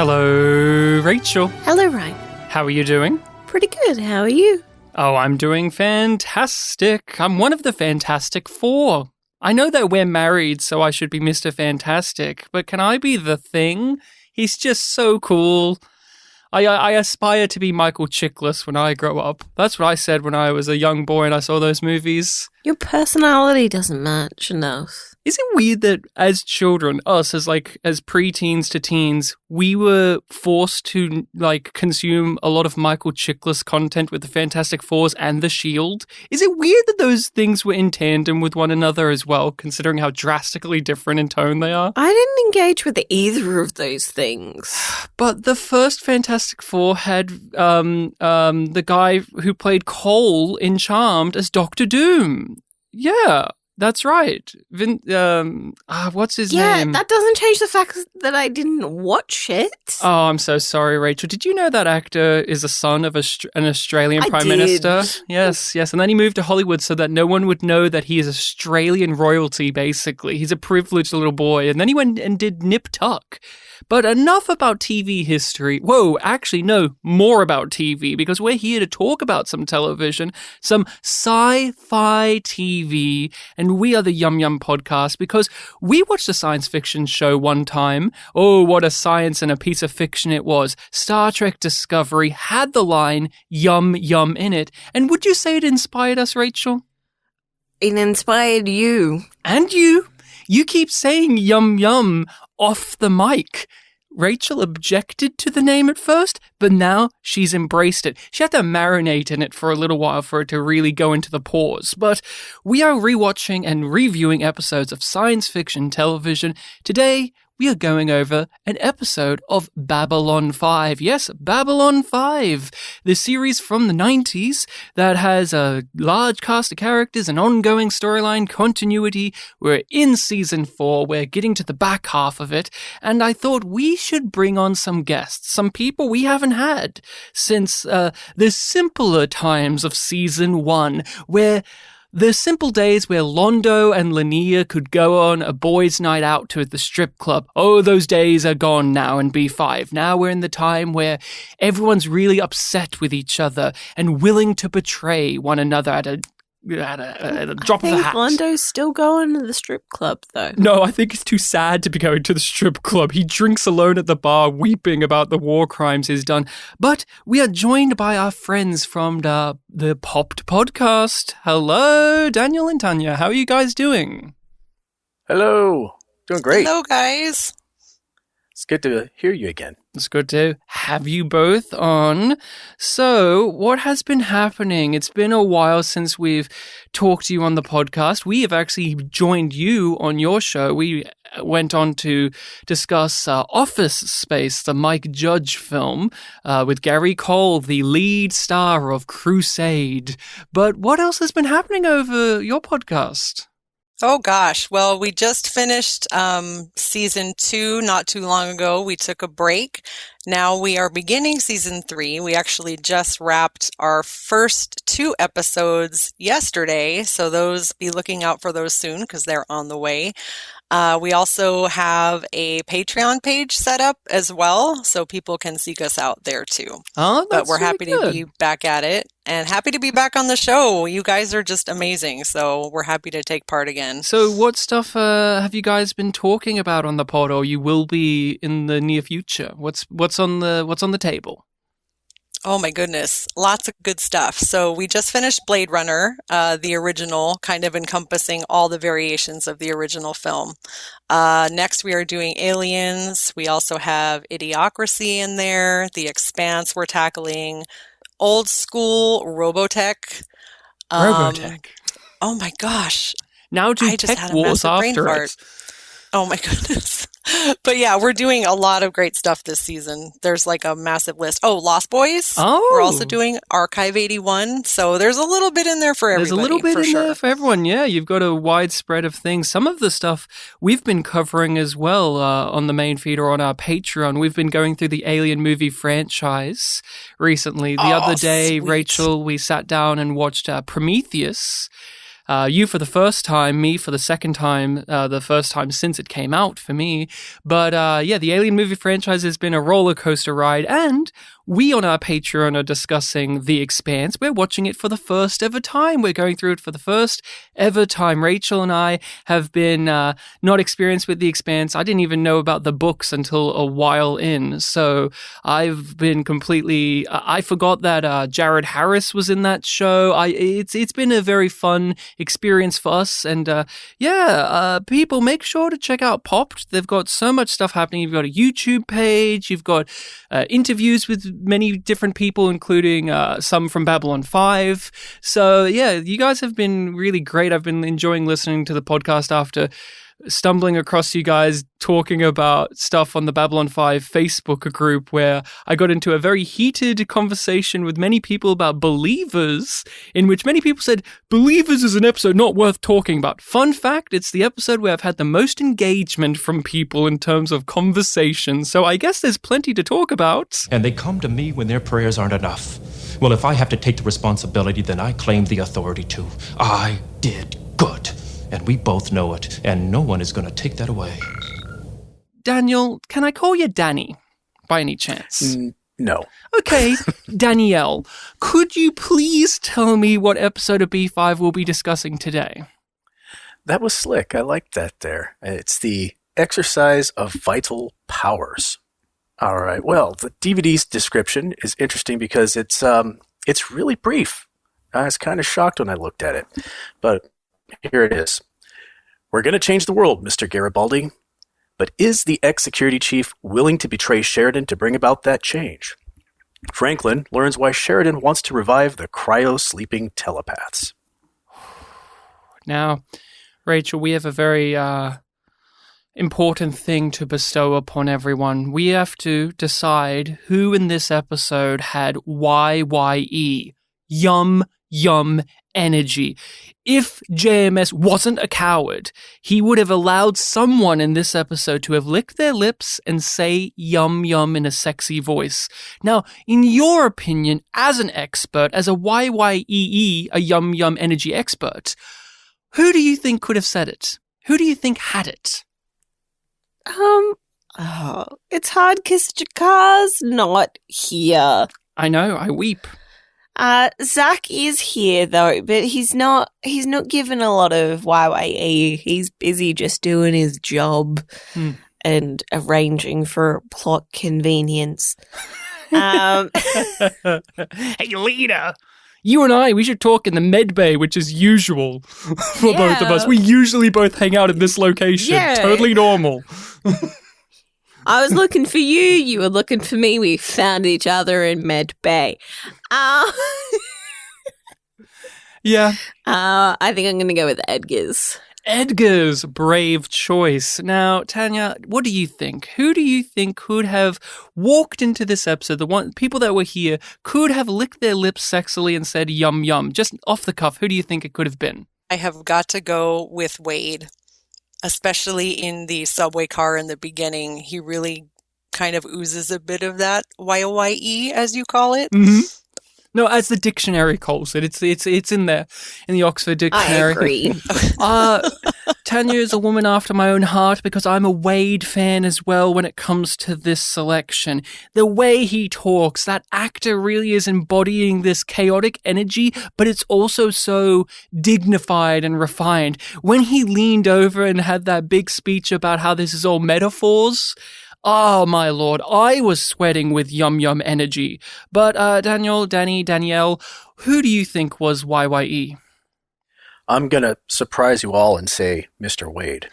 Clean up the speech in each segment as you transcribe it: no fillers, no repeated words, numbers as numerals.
Hello, Rachel. Hello, Ryan. How are you doing? Pretty good. How are you? Oh, I'm doing fantastic. I'm one of the Fantastic Four. I know that we're married, so I should be Mr. Fantastic, but can I be the Thing? He's just so cool. I aspire to be Michael Chiklis when I grow up. That's what I said when I was a young boy and I saw those movies. Your personality doesn't match enough. Is it weird that as children, us as preteens to teens, we were forced to consume a lot of Michael Chiklis content with the Fantastic Fours and the Shield? Is it weird that those things were in tandem with one another as well, considering how drastically different in tone they are? I didn't engage with either of those things. But the first Fantastic Four had the guy who played Cole in Charmed as Doctor Doom. Yeah. That's right. What's his name? Yeah, that doesn't change the fact that I didn't watch it. Oh, I'm so sorry, Rachel. Did you know that actor is a son of an Australian Prime Minister? Yes. And then he moved to Hollywood so that no one would know that he is Australian royalty, basically. He's a privileged little boy. And then he went and did Nip Tuck. But enough about TV history. Whoa, actually, no, more about TV, because we're here to talk about some television, some sci-fi TV, and we are the YumYumPodcast because we watched a science fiction show one time. Oh, what a science and a piece of fiction it was. Star Trek Discovery had the line, yum, yum in it. And would you say it inspired us, Rachel? It inspired you. And you. You keep saying yum, yum off the mic. Rachel objected to the name at first, but now she's embraced it. She had to marinate in it for a little while for it to really go into the pores. But we are rewatching and reviewing episodes of science fiction television. Today, we are going over an episode of Babylon 5. Yes, Babylon 5, the series from the 90s that has a large cast of characters, an ongoing storyline continuity. We're in season 4. We're getting to the back half of it. And I thought we should bring on some guests, some people we haven't had since the simpler times of season 1, where the simple days where Londo and Linnea could go on a boys' night out to the strip club. Oh, those days are gone now in B5. Now we're in the time where everyone's really upset with each other and willing to betray one another at a drop of a hat. Londo's still going to the strip club, though. No, I think he's too sad to be going to the strip club. He drinks alone at the bar, weeping about the war crimes he's done. But we are joined by our friends from the Popped podcast. Hello, Daniel and Tanya. How are you guys doing? Hello. Doing great. Hello, guys. It's good to hear you again. It's good to have you both on. So, what has been happening? It's been a while since we've talked to you on the podcast. We have actually joined you on your show. We went on to discuss Office Space, the Mike Judge film, with Gary Cole, the lead star of Crusade. But what else has been happening over your podcast? Oh, gosh. Well, we just finished season 2 not too long ago. We took a break. Now we are beginning season 3. We actually just wrapped our first 2 episodes yesterday. So be looking out for those soon because they're on the way. We also have a Patreon page set up as well, so people can seek us out there too. Oh, that's But we're happy to be back at it and happy to be back on the show. You guys are just amazing, so we're happy to take part again. So what stuff have you guys been talking about on the pod, or you will be in the near future? What's on the table? Oh my goodness, lots of good stuff. So we just finished Blade Runner, the original, kind of encompassing all the variations of the original film. Next we are doing Aliens. We also have Idiocracy in there. The Expanse we're tackling. Old school Robotech. Robotech. Oh my gosh. Now do I just tech had a wars massive brain after fart. it. Oh my goodness. But yeah, we're doing a lot of great stuff this season. There's like a massive list. Oh, Lost Boys. Oh. We're also doing Archive 81. So there's a little bit in there for everybody. There's a little bit in sure. there for everyone. Yeah, you've got a wide spread of things. Some of the stuff we've been covering as well on the main feed or on our Patreon. We've been going through the Alien movie franchise recently. The other day, sweet. Rachel, we sat down and watched Prometheus. You for the first time, me for the second time, the first time since it came out for me. But yeah, the Alien movie franchise has been a roller coaster ride, and we on our Patreon are discussing The Expanse. We're watching it for the first ever time. We're going through it for the first ever time. Rachel and I have been not experienced with The Expanse. I didn't even know about the books until a while in. So I've been completely... I forgot that Jared Harris was in that show. It's been a very fun experience for us. And people, make sure to check out Popped. They've got so much stuff happening. You've got a YouTube page. You've got interviews with many different people, including some from Babylon 5. So yeah, you guys have been really great. I've been enjoying listening to the podcast after stumbling across you guys talking about stuff on the Babylon 5 Facebook group, where I got into a very heated conversation with many people about Believers, in which many people said, Believers is an episode not worth talking about. Fun fact, it's the episode where I've had the most engagement from people in terms of conversation, so I guess there's plenty to talk about. And they come to me when their prayers aren't enough. Well, if I have to take the responsibility, then I claim the authority too. I did good. And we both know it, and no one is going to take that away. Daniel, can I call you Danny, by any chance? No. Okay, Danielle, could you please tell me what episode of B5 we'll be discussing today? That was slick. I liked that there. It's the exercise of vital powers. All right. Well, the DVD's description is interesting because it's really brief. I was kind of shocked when I looked at it, but here it is. We're going to change the world, Mr. Garibaldi. But is the ex-security chief willing to betray Sheridan to bring about that change? Franklin learns why Sheridan wants to revive the cryo-sleeping telepaths. Now, Rachel, we have a very important thing to bestow upon everyone. We have to decide who in this episode had YYE, Yum Yum Energy. If JMS wasn't a coward, he would have allowed someone in this episode to have licked their lips and say yum yum in a sexy voice. Now, in your opinion, as an expert, as a YYEE, a Yum Yum Energy expert, who do you think could have said it? Who do you think had it? It's hard because Jakar's not here. I know, I weep. Zach is here though, but he's not given a lot of YYE. He's busy just doing his job and arranging for plot convenience. Hey, leader! You and I, we should talk in the med bay, which is usual for both of us. We usually both hang out in this location. Yeah. Totally normal. I was looking for you. You were looking for me. We found each other in med bay. Yeah. I think I'm going to go with Edgar's. Edgar's brave choice. Now, Tanya, what do you think? Who do you think could have walked into this episode? The people that were here could have licked their lips sexily and said yum yum. Just off the cuff, who do you think it could have been? I have got to go with Wade, especially in the subway car in the beginning. He really kind of oozes a bit of that YYE, as you call it. Mm-hmm. No, as the dictionary calls it. It's in there, in the Oxford Dictionary. I agree. Tanya is a woman after my own heart because I'm a Wade fan as well when it comes to this selection. The way he talks, that actor really is embodying this chaotic energy, but it's also so dignified and refined. When he leaned over and had that big speech about how this is all metaphors, oh, my lord, I was sweating with Yum Yum Energy. But Daniel, Danny, Danielle, who do you think was YYE? I'm going to surprise you all and say Mr. Wade.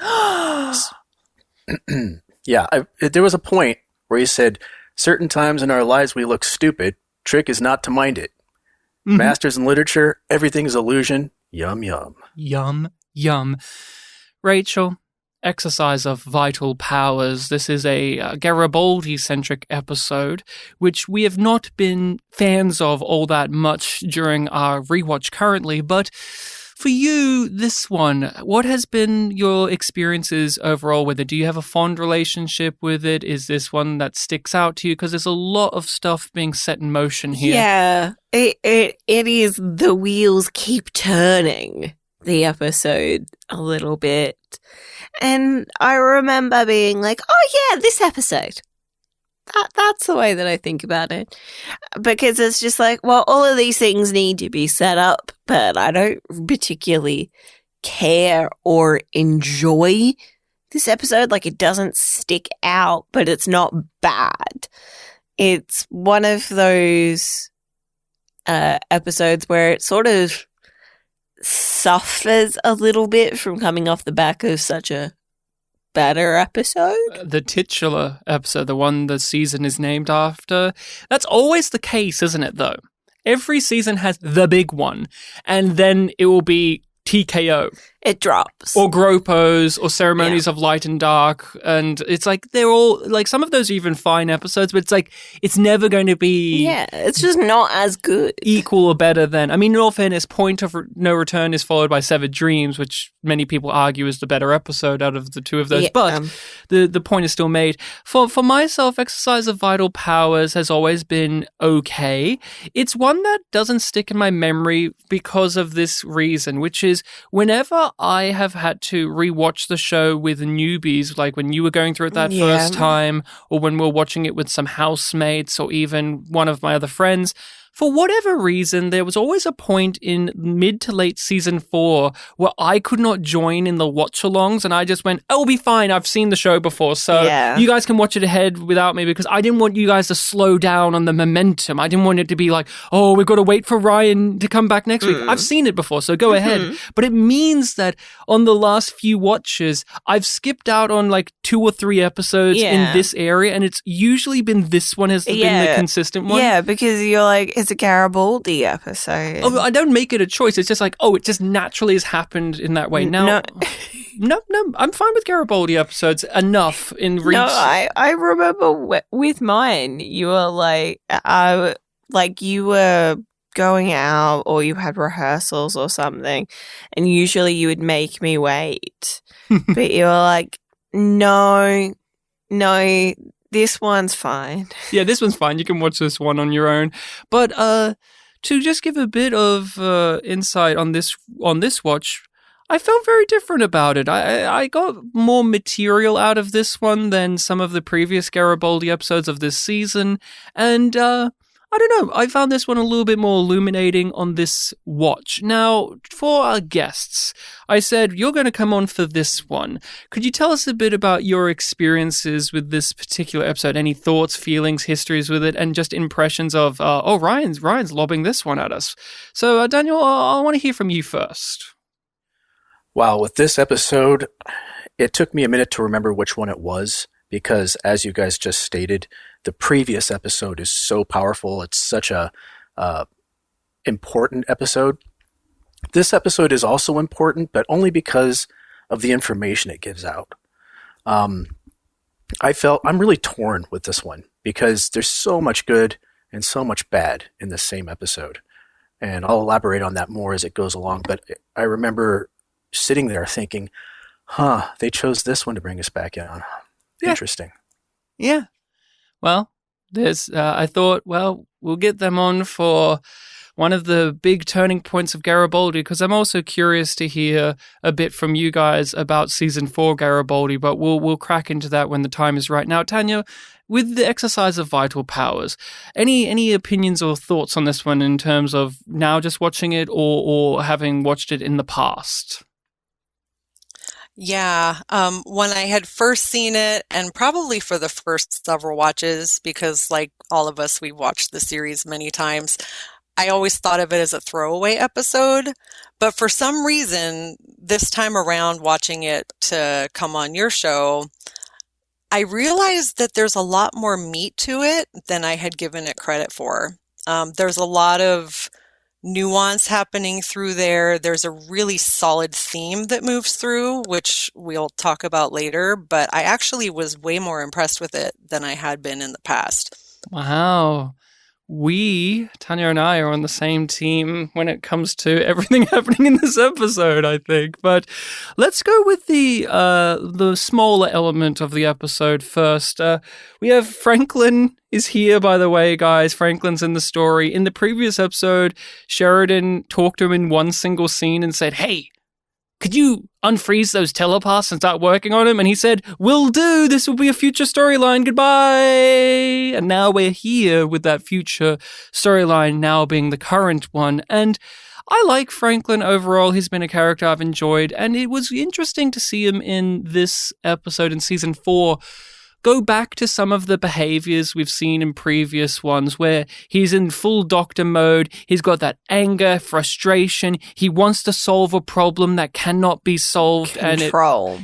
Yeah, there was a point where he said, certain times in our lives we look stupid. Trick is not to mind it. Mm-hmm. Masters in literature, everything is illusion. Yum yum. Yum yum. Rachel, exercise of vital powers. This is a Garibaldi-centric episode, which we have not been fans of all that much during our rewatch currently, but for you, this one, what has been your experiences overall with it? Do you have a fond relationship with it? Is this one that sticks out to you? Because there's a lot of stuff being set in motion here. Yeah, it is. The wheels keep turning. the episode a little bit. And I remember being like, oh yeah, this episode. That's the way that I think about it. Because it's just like, well, all of these things need to be set up, but I don't particularly care or enjoy this episode. Like, it doesn't stick out, but it's not bad. It's one of those episodes where it sort of suffers a little bit from coming off the back of such a better episode. The titular episode, the one the season is named after. That's always the case, isn't it, though? Every season has the big one, and then it will be TKO. It drops. Or Gropos, or Ceremonies of Light and Dark. And it's like, they're all, like, some of those are even fine episodes, but it's like, it's never going to be... Yeah, it's just not as good. Equal or better than... I mean, in all fairness, Point of No Return is followed by Severed Dreams, which many people argue is the better episode out of the two of those. Yeah, but the point is still made. For myself, Exercise of Vital Powers has always been okay. It's one that doesn't stick in my memory because of this reason, which is whenever I have had to rewatch the show with newbies, like when you were going through it that first time, or when we were watching it with some housemates, or even one of my other friends, for whatever reason, there was always a point in mid to late season 4 where I could not join in the watch-alongs, and I just went, oh, it'll be fine, I've seen the show before, so you guys can watch it ahead without me, because I didn't want you guys to slow down on the momentum. I didn't want it to be like, oh, we've got to wait for Ryan to come back next week. I've seen it before, so go ahead. But it means that on the last few watches, I've skipped out on like 2 or 3 episodes in this area, and it's usually been this one has been the consistent one. Yeah, because you're like, it's a Garibaldi episode. Oh, I don't make it a choice. It's just like, oh, it just naturally has happened in that way. Now, no, I'm fine with Garibaldi episodes enough in reach. No, I remember with mine, you were like you were going out or you had rehearsals or something, and usually you would make me wait. But you were like, no, this one's fine. Yeah, this one's fine. You can watch this one on your own. But to just give a bit of insight on this watch, I felt very different about it. I got more material out of this one than some of the previous Garibaldi episodes of this season. And I don't know, I found this one a little bit more illuminating on this watch. Now, for our guests, I said, you're going to come on for this one. Could you tell us a bit about your experiences with this particular episode? Any thoughts, feelings, histories with it, and just impressions of, Ryan's lobbing this one at us. So, Daniel, I want to hear from you first. Wow, with this episode, it took me a minute to remember which one it was, because as you guys just stated, the previous episode is so powerful. It's such a important episode. This episode is also important, but only because of the information it gives out. I'm really torn with this one because there's so much good and so much bad in the same episode. And I'll elaborate on that more as it goes along. But I remember sitting there thinking, they chose this one to bring us back in on. Yeah. Interesting. Yeah. Well, I thought, we'll get them on for one of the big turning points of Garibaldi, because I'm also curious to hear a bit from you guys about season 4 Garibaldi, but we'll crack into that when the time is right. Now, Tanya, with the Exercise of Vital Powers, any opinions or thoughts on this one in terms of now just watching it or having watched it in the past? Yeah, when I had first seen it, and probably for the first several watches, because like all of us, we've watched the series many times, I always thought of it as a throwaway episode. But for some reason, this time around watching it to come on your show, I realized that there's a lot more meat to it than I had given it credit for. There's a lot of nuance happening through there. There's a really solid theme that moves through, which we'll talk about later, but I actually was way more impressed with it than I had been in the past. Wow. Tanya and I, are on the same team when it comes to everything happening in this episode, I think. But let's go with the smaller element of the episode first. We have Franklin is here, by the way, guys. Franklin's in the story. In the previous episode, Sheridan talked to him in one single scene and said, hey, could you unfreeze those telepaths and start working on them? And he said, will do. This will be a future storyline. Goodbye. And now we're here with that future storyline now being the current one. And I like Franklin overall. He's been a character I've enjoyed. And it was interesting to see him in this episode in season 4 go back to some of the behaviors we've seen in previous ones where he's in full doctor mode. He's got that anger, frustration. He wants to solve a problem that cannot be solved.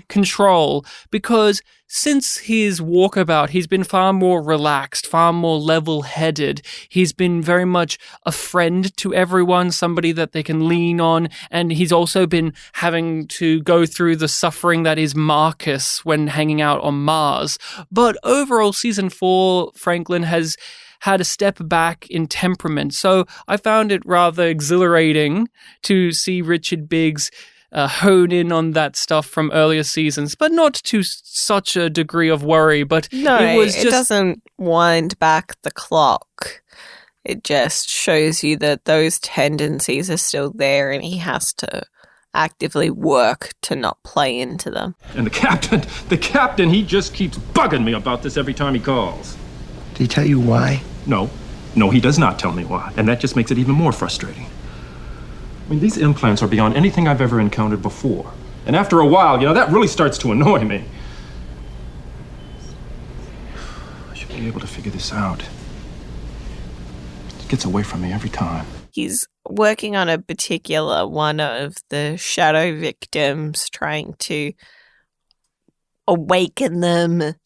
Control. Because since his walkabout, he's been far more relaxed, far more level-headed. He's been very much a friend to everyone, somebody that they can lean on. And he's also been having to go through the suffering that is Marcus when hanging out on Mars. But overall, season 4, Franklin has had a step back in temperament. So I found it rather exhilarating to see Richard Biggs hone in on that stuff from earlier seasons, but not to such a degree of worry. But it doesn't wind back the clock. It just shows you that those tendencies are still there and he has to actively work to not play into them. And the captain, he just keeps bugging me about this every time he calls. Did he tell you why? No, he does not tell me why. And that just makes it even more frustrating. I mean, these implants are beyond anything I've ever encountered before. And after a while, that really starts to annoy me. I should be able to figure this out. It gets away from me every time. He's working on a particular one of the shadow victims, trying to awaken them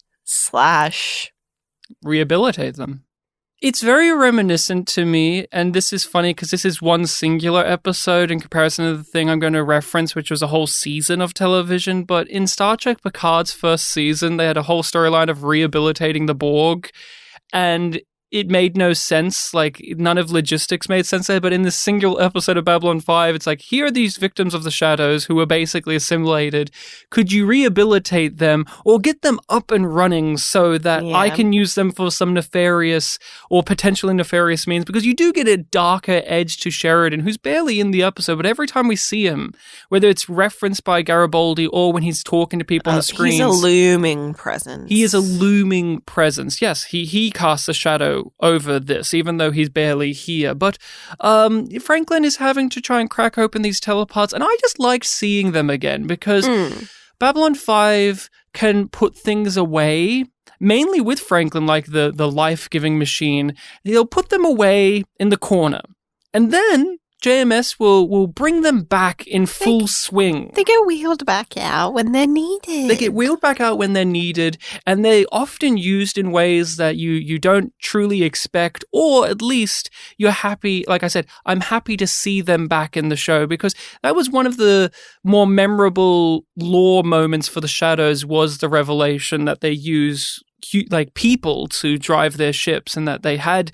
/ rehabilitate them. It's very reminiscent to me, and this is funny because this is one singular episode in comparison to the thing I'm going to reference, which was a whole season of television. But in Star Trek Picard's first season, they had a whole storyline of rehabilitating the Borg, and it made no sense. Like, none of logistics made sense there. But in this single episode of Babylon 5, it's like, here are these victims of the shadows who were basically assimilated. Could you rehabilitate them or get them up and running so that I can use them for some nefarious or potentially nefarious means? Because you do get a darker edge to Sheridan, who's barely in the episode, but every time we see him, whether it's referenced by Garibaldi or when he's talking to people on the screens. He's a looming presence. He is a looming presence. Yes, he casts a shadow over this, even though he's barely here. But Franklin is having to try and crack open these telepaths, and I just liked seeing them again because Babylon 5 can put things away, mainly with Franklin, like the life-giving machine. He'll put them away in the corner, and then JMS will bring them back in full swing. They get wheeled back out when they're needed. They get wheeled back out when they're needed, and they're often used in ways that you don't truly expect, or at least you're happy. Like I said, I'm happy to see them back in the show because that was one of the more memorable lore moments for the Shadows, was the revelation that they use like people to drive their ships and that they had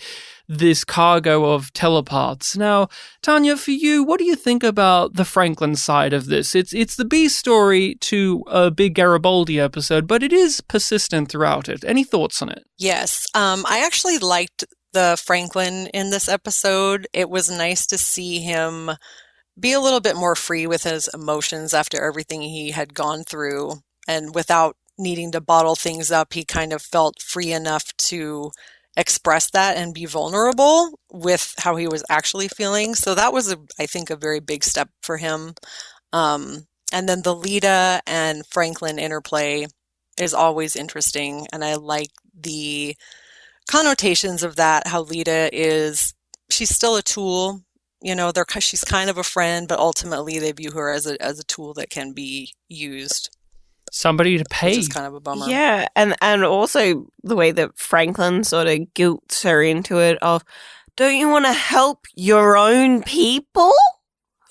this cargo of telepaths. Now, Tanya, for you, what do you think about the Franklin side of this? It's the B story to a big Garibaldi episode, but it is persistent throughout it. Any thoughts on it? Yes. I actually liked the Franklin in this episode. It was nice to see him be a little bit more free with his emotions after everything he had gone through, and without needing to bottle things up, he kind of felt free enough to express that and be vulnerable with how he was actually feeling. So that was, I think, a very big step for him. And then the Lita and Franklin interplay is always interesting. And I like the connotations of that, how Lita she's still a tool. She's kind of a friend, but ultimately they view her as a tool that can be used. Somebody to pay. Which is kind of a bummer. Yeah, and also the way that Franklin sort of guilts her into it of, don't you want to help your own people?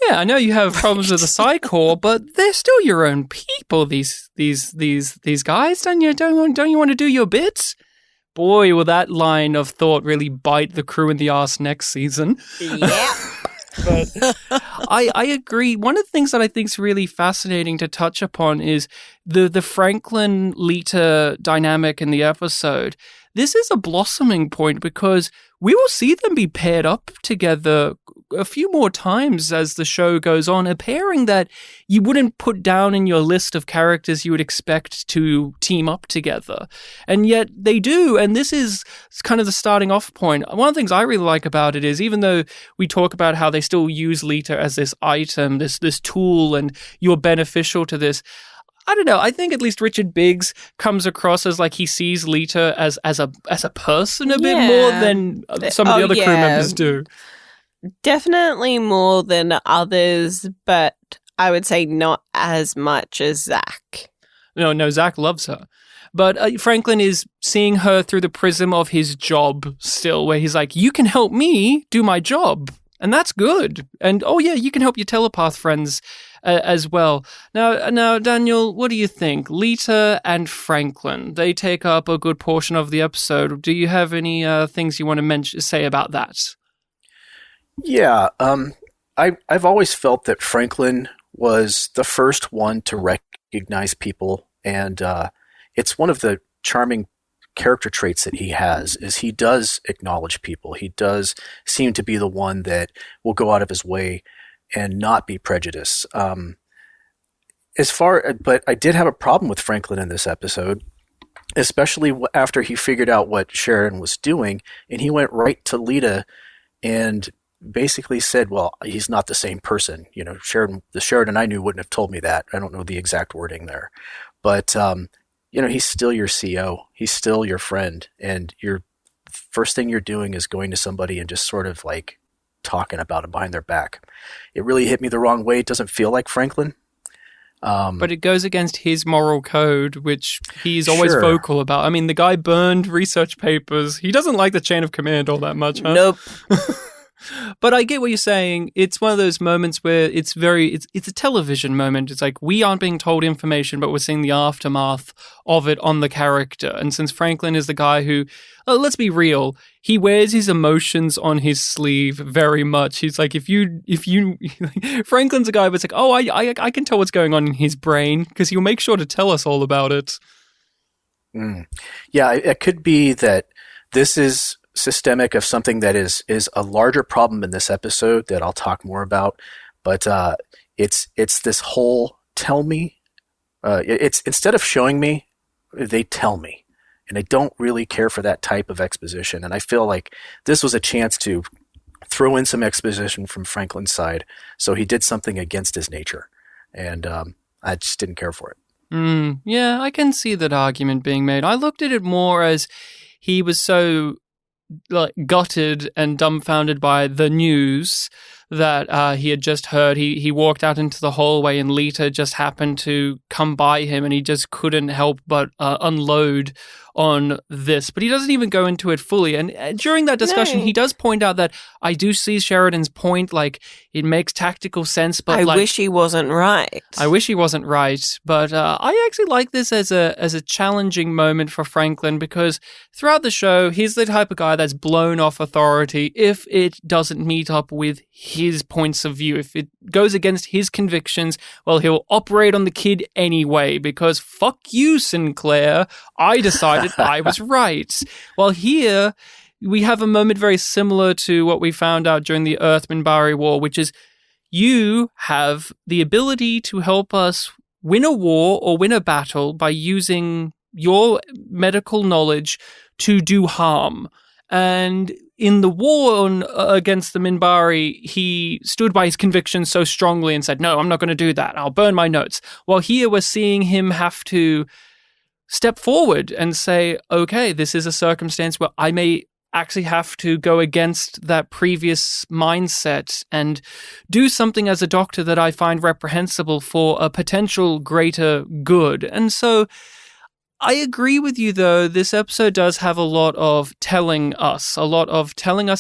Yeah, I know you have problems with the Psy-Corps, but they're still your own people, these guys. Don't you want to do your bits? Boy, will that line of thought really bite the crew in the arse next season. Yeah. But I agree. One of the things that I think is really fascinating to touch upon is the Franklin-Lita dynamic in the episode. This is a blossoming point because we will see them be paired up together a few more times as the show goes on, a pairing that you wouldn't put down in your list of characters you would expect to team up together. And yet they do, and this is kind of the starting off point. One of the things I really like about it is, even though we talk about how they still use Lita as this item, this tool, and you're beneficial to this, I don't know. I think at least Richard Biggs comes across as like he sees Lita as a person a bit more than some of the other crew members do. Definitely more than others, but I would say not as much as Zach. No, Zach loves her. But Franklin is seeing her through the prism of his job still, where he's like, you can help me do my job. And that's good. And, oh, yeah, you can help your telepath friends as well. Now, Daniel, what do you think? Lita and Franklin, they take up a good portion of the episode. Do you have any things you want to say about that? Yeah, I've always felt that Franklin was the first one to recognize people, and it's one of the charming character traits that he has is he does acknowledge people. He does seem to be the one that will go out of his way and not be prejudiced. But I did have a problem with Franklin in this episode, especially after he figured out what Sheridan was doing, and he went right to Lita and basically said, well, he's not the same person. You know, the Sheridan I knew wouldn't have told me that. I don't know the exact wording there. But, he's still your CO. He's still your friend. And first thing you're doing is going to somebody and just sort of like talking about them behind their back. It really hit me the wrong way. It doesn't feel like Franklin. But it goes against his moral code, which he's always vocal about. I mean, the guy burned research papers. He doesn't like the chain of command all that much, huh? Nope. But I get what you're saying. It's one of those moments where it's a television moment. It's like we aren't being told information, but we're seeing the aftermath of it on the character. And since Franklin is the guy who, let's be real, he wears his emotions on his sleeve very much. He's like, if you, Franklin's a guy that's like, oh, I can tell what's going on in his brain because he'll make sure to tell us all about it. Yeah, it could be that this is systemic of something that is a larger problem in this episode that I'll talk more about, but it's this whole tell me. It's instead of showing me, they tell me, and I don't really care for that type of exposition. And I feel like this was a chance to throw in some exposition from Franklin's side, so he did something against his nature, and I just didn't care for it. Yeah, I can see that argument being made. I looked at it more as he was so gutted and dumbfounded by the news that he had just heard. He walked out into the hallway and Lita just happened to come by him and he just couldn't help but unload on this. But he doesn't even go into it fully. And during that discussion, he does point out that I do see Sheridan's point. Like, it makes tactical sense, but I wish he wasn't right. I wish he wasn't right. But I actually like this as a challenging moment for Franklin because throughout the show, he's the type of guy that's blown off authority if it doesn't meet up with his points of view. If it goes against his convictions, well, he'll operate on the kid anyway because fuck you, Sinclair. I decided I was right. Well, here we have a moment very similar to what we found out during the Earth-Minbari War, which is you have the ability to help us win a war or win a battle by using your medical knowledge to do harm. And in the war against the Minbari, he stood by his convictions so strongly and said, no, I'm not going to do that. I'll burn my notes. While here we're seeing him have to step forward and say, okay, this is a circumstance where I may actually have to go against that previous mindset and do something as a doctor that I find reprehensible for a potential greater good. And so I agree with you, though. This episode does have a lot of telling us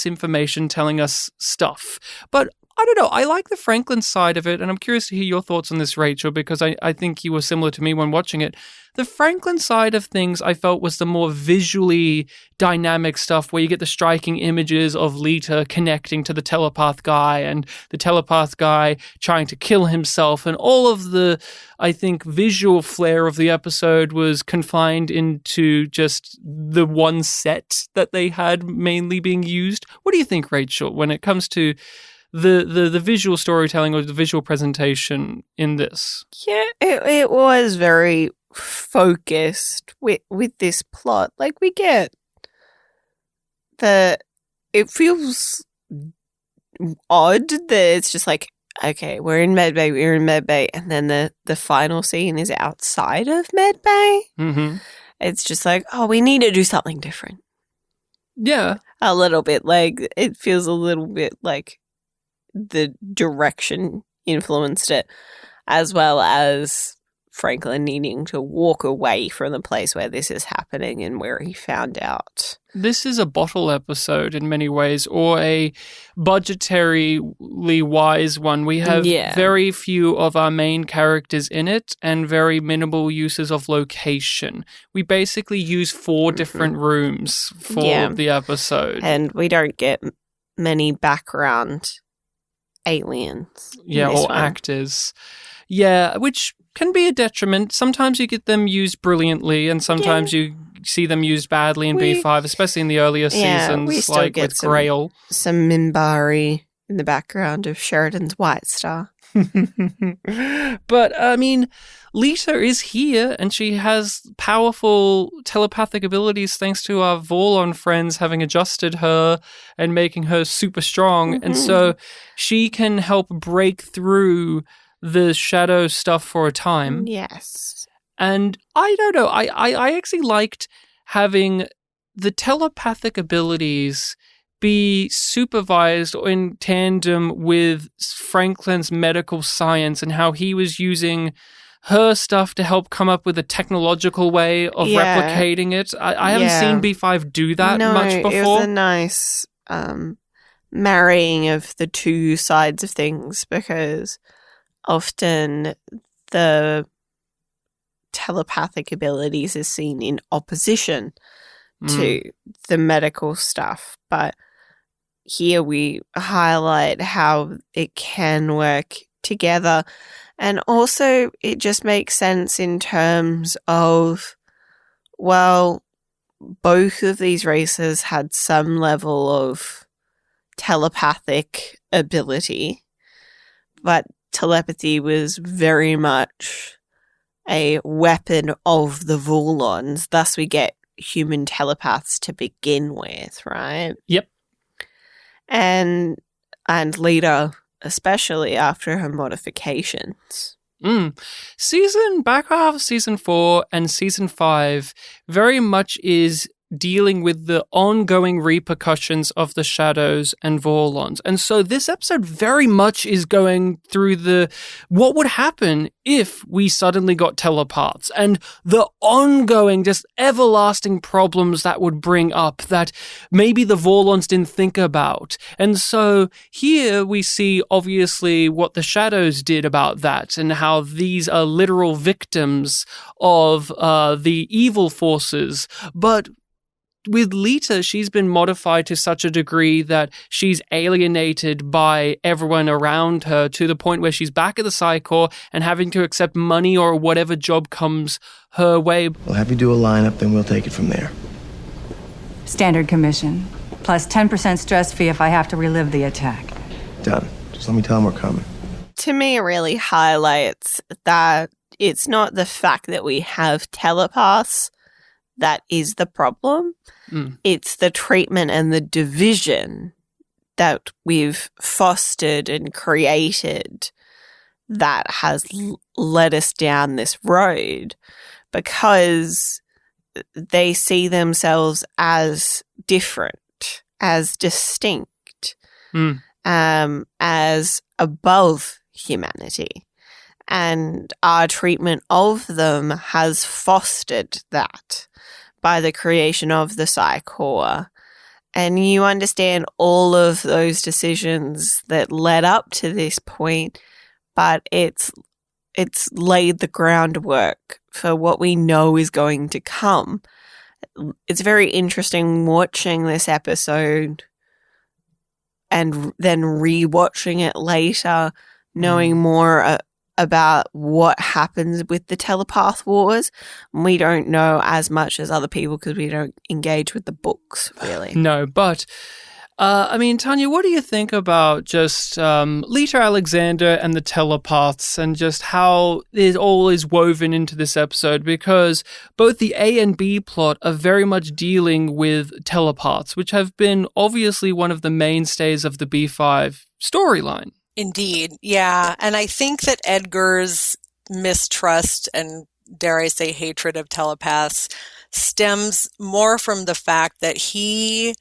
information, telling us stuff. But I don't know. I like the Franklin side of it, and I'm curious to hear your thoughts on this, Rachel, because I think you were similar to me when watching it. The Franklin side of things I felt was the more visually dynamic stuff where you get the striking images of Lita connecting to the telepath guy and the telepath guy trying to kill himself, and all of the, I think, visual flair of the episode was confined into just the one set that they had mainly being used. What do you think, Rachel, when it comes to the visual storytelling or the visual presentation in this. Yeah, it was very focused with this plot. Like, we get it feels odd that it's just like, okay, we're in Medbay, and then the final scene is outside of Medbay. Mm-hmm. It's just like, oh, we need to do something different. Yeah. A little bit. Like, it feels a little bit like the direction influenced it, as well as Franklin needing to walk away from the place where this is happening and where he found out. This is a bottle episode in many ways, or a budgetarily wise one. We have very few of our main characters in it and very minimal uses of location. We basically use 4 different rooms for the episode. And we don't get many background aliens. Yeah, or actors. Yeah, which can be a detriment. Sometimes you get them used brilliantly, and sometimes you see them used badly in B5, especially in the earlier seasons, like with Grail. Some Mbryo in the background of Sheridan's White Star. But, I mean, Lita is here, and she has powerful telepathic abilities thanks to our Vorlon friends having adjusted her and making her super strong. And so she can help break through the shadow stuff for a time. Yes. And I don't know, I actually liked having the telepathic abilities be supervised or in tandem with Franklin's medical science and how he was using her stuff to help come up with a technological way of replicating it. I haven't seen B5 do that much before. It was a nice marrying of the two sides of things, because often the telepathic abilities is seen in opposition to the medical stuff, but here we highlight how it can work together. And also it just makes sense in terms of, well, both of these races had some level of telepathic ability, but telepathy was very much a weapon of the Vorlons. Thus we get human telepaths to begin with, right? Yep. And Lita, especially after her modifications. Back half of season 4 and season 5 very much is dealing with the ongoing repercussions of the Shadows and Vorlons. And so this episode very much is going through what would happen if we suddenly got telepaths and the ongoing, just everlasting problems that would bring up that maybe the Vorlons didn't think about. And so here we see obviously what the Shadows did about that and how these are literal victims of the evil forces. But with Lita, she's been modified to such a degree that she's alienated by everyone around her to the point where she's back at the Psi Corps and having to accept money or whatever job comes her way. We'll have you do a lineup, then we'll take it from there. Standard commission, plus 10% stress fee if I have to relive the attack. Done. Just let me tell them we're coming. To me, it really highlights that it's not the fact that we have telepaths that is the problem. It's the treatment and the division that we've fostered and created that has led us down this road, because they see themselves as different, as distinct, as above humanity. And our treatment of them has fostered that by the creation of the Psi Corps. And you understand all of those decisions that led up to this point, but it's laid the groundwork for what we know is going to come. It's very interesting watching this episode and then rewatching it later, knowing more about what happens with the telepath wars. We don't know as much as other people because we don't engage with the books, really. No, but Tanya, what do you think about just Lita Alexander and the telepaths and just how it all is woven into this episode? Because both the A and B plot are very much dealing with telepaths, which have been obviously one of the mainstays of the B5 storyline. Indeed, yeah. And I think that Edgar's mistrust and, dare I say, hatred of telepaths stems more from the fact that he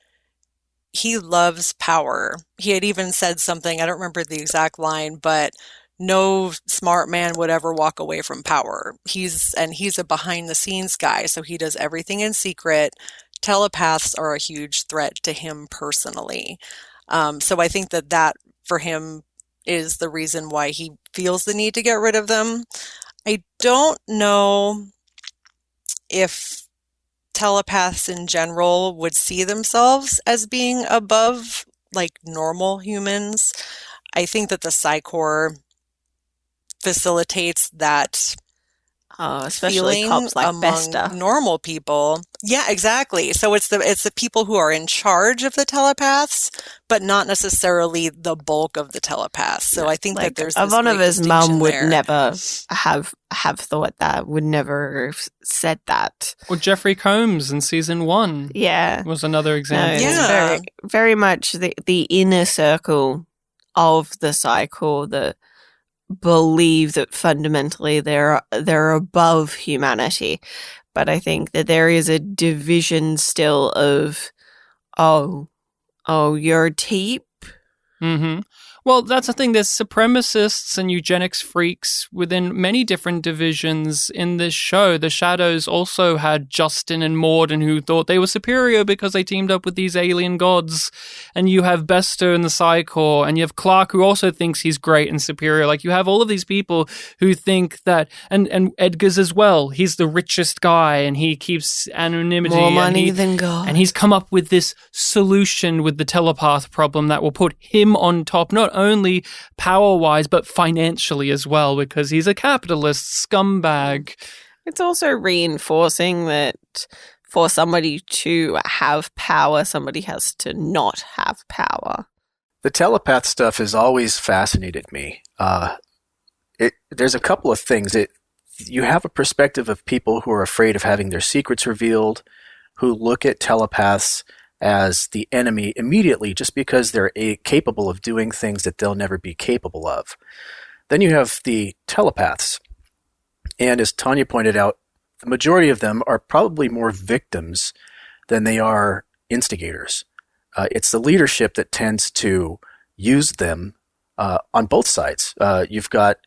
loves power. He had even said something, I don't remember the exact line, but no smart man would ever walk away from power. He's a behind the scenes guy, so he does everything in secret. Telepaths are a huge threat to him personally. So I think that for him is the reason why he feels the need to get rid of them. I don't know if telepaths in general would see themselves as being above like normal humans. I think that the Psy-Corps facilitates that especially feeling cops like among Bester. normal people. Yeah, exactly. So it's the people who are in charge of the telepaths, but not necessarily the bulk of the telepaths. So I think that there's this Ivanova's big mum would distinction there. never have thought that, would never have said that. Or Jeffrey Combs in season 1 Yeah. was another No, example. it's Yeah. very, very much the inner circle of the cycle that believe that fundamentally they're above humanity. But I think that there is a division still of, you're a teep. Mm-hmm. Well, that's the thing. There's supremacists and eugenics freaks within many different divisions in this show. The Shadows also had Justin and Morden who thought they were superior because they teamed up with these alien gods. And you have Bester in the Psy-Corps, and you have Clark who also thinks he's great and superior. Like, you have all of these people who think that, and Edgar's as well. He's the richest guy and he keeps anonymity. More money than God. And he's come up with this solution with the telepath problem that will put him on top, not only power-wise, but financially as well, because he's a capitalist scumbag. It's also reinforcing that for somebody to have power, somebody has to not have power. The telepath stuff has always fascinated me. There's a couple of things. You have a perspective of people who are afraid of having their secrets revealed, who look at telepaths as the enemy immediately just because they're capable of doing things that they'll never be capable of. Then you have the telepaths. And as Tanya pointed out, the majority of them are probably more victims than they are instigators. It's the leadership that tends to use them on both sides. You've got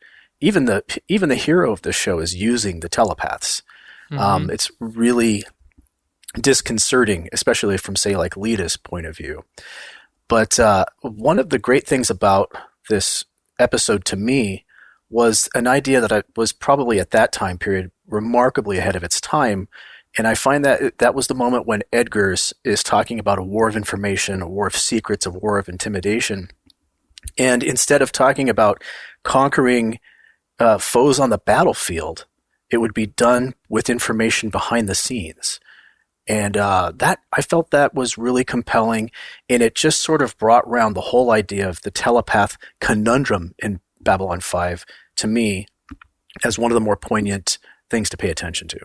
even the hero of the show is using the telepaths. Mm-hmm. It's really disconcerting, especially from, say, like Lita's point of view. But one of the great things about this episode to me was an idea that was probably at that time period remarkably ahead of its time. And I find that was the moment when Edgar is talking about a war of information, a war of secrets, a war of intimidation. And instead of talking about conquering foes on the battlefield, it would be done with information behind the scenes. And I felt that was really compelling, and it just sort of brought around the whole idea of the telepath conundrum in Babylon 5 to me as one of the more poignant things to pay attention to.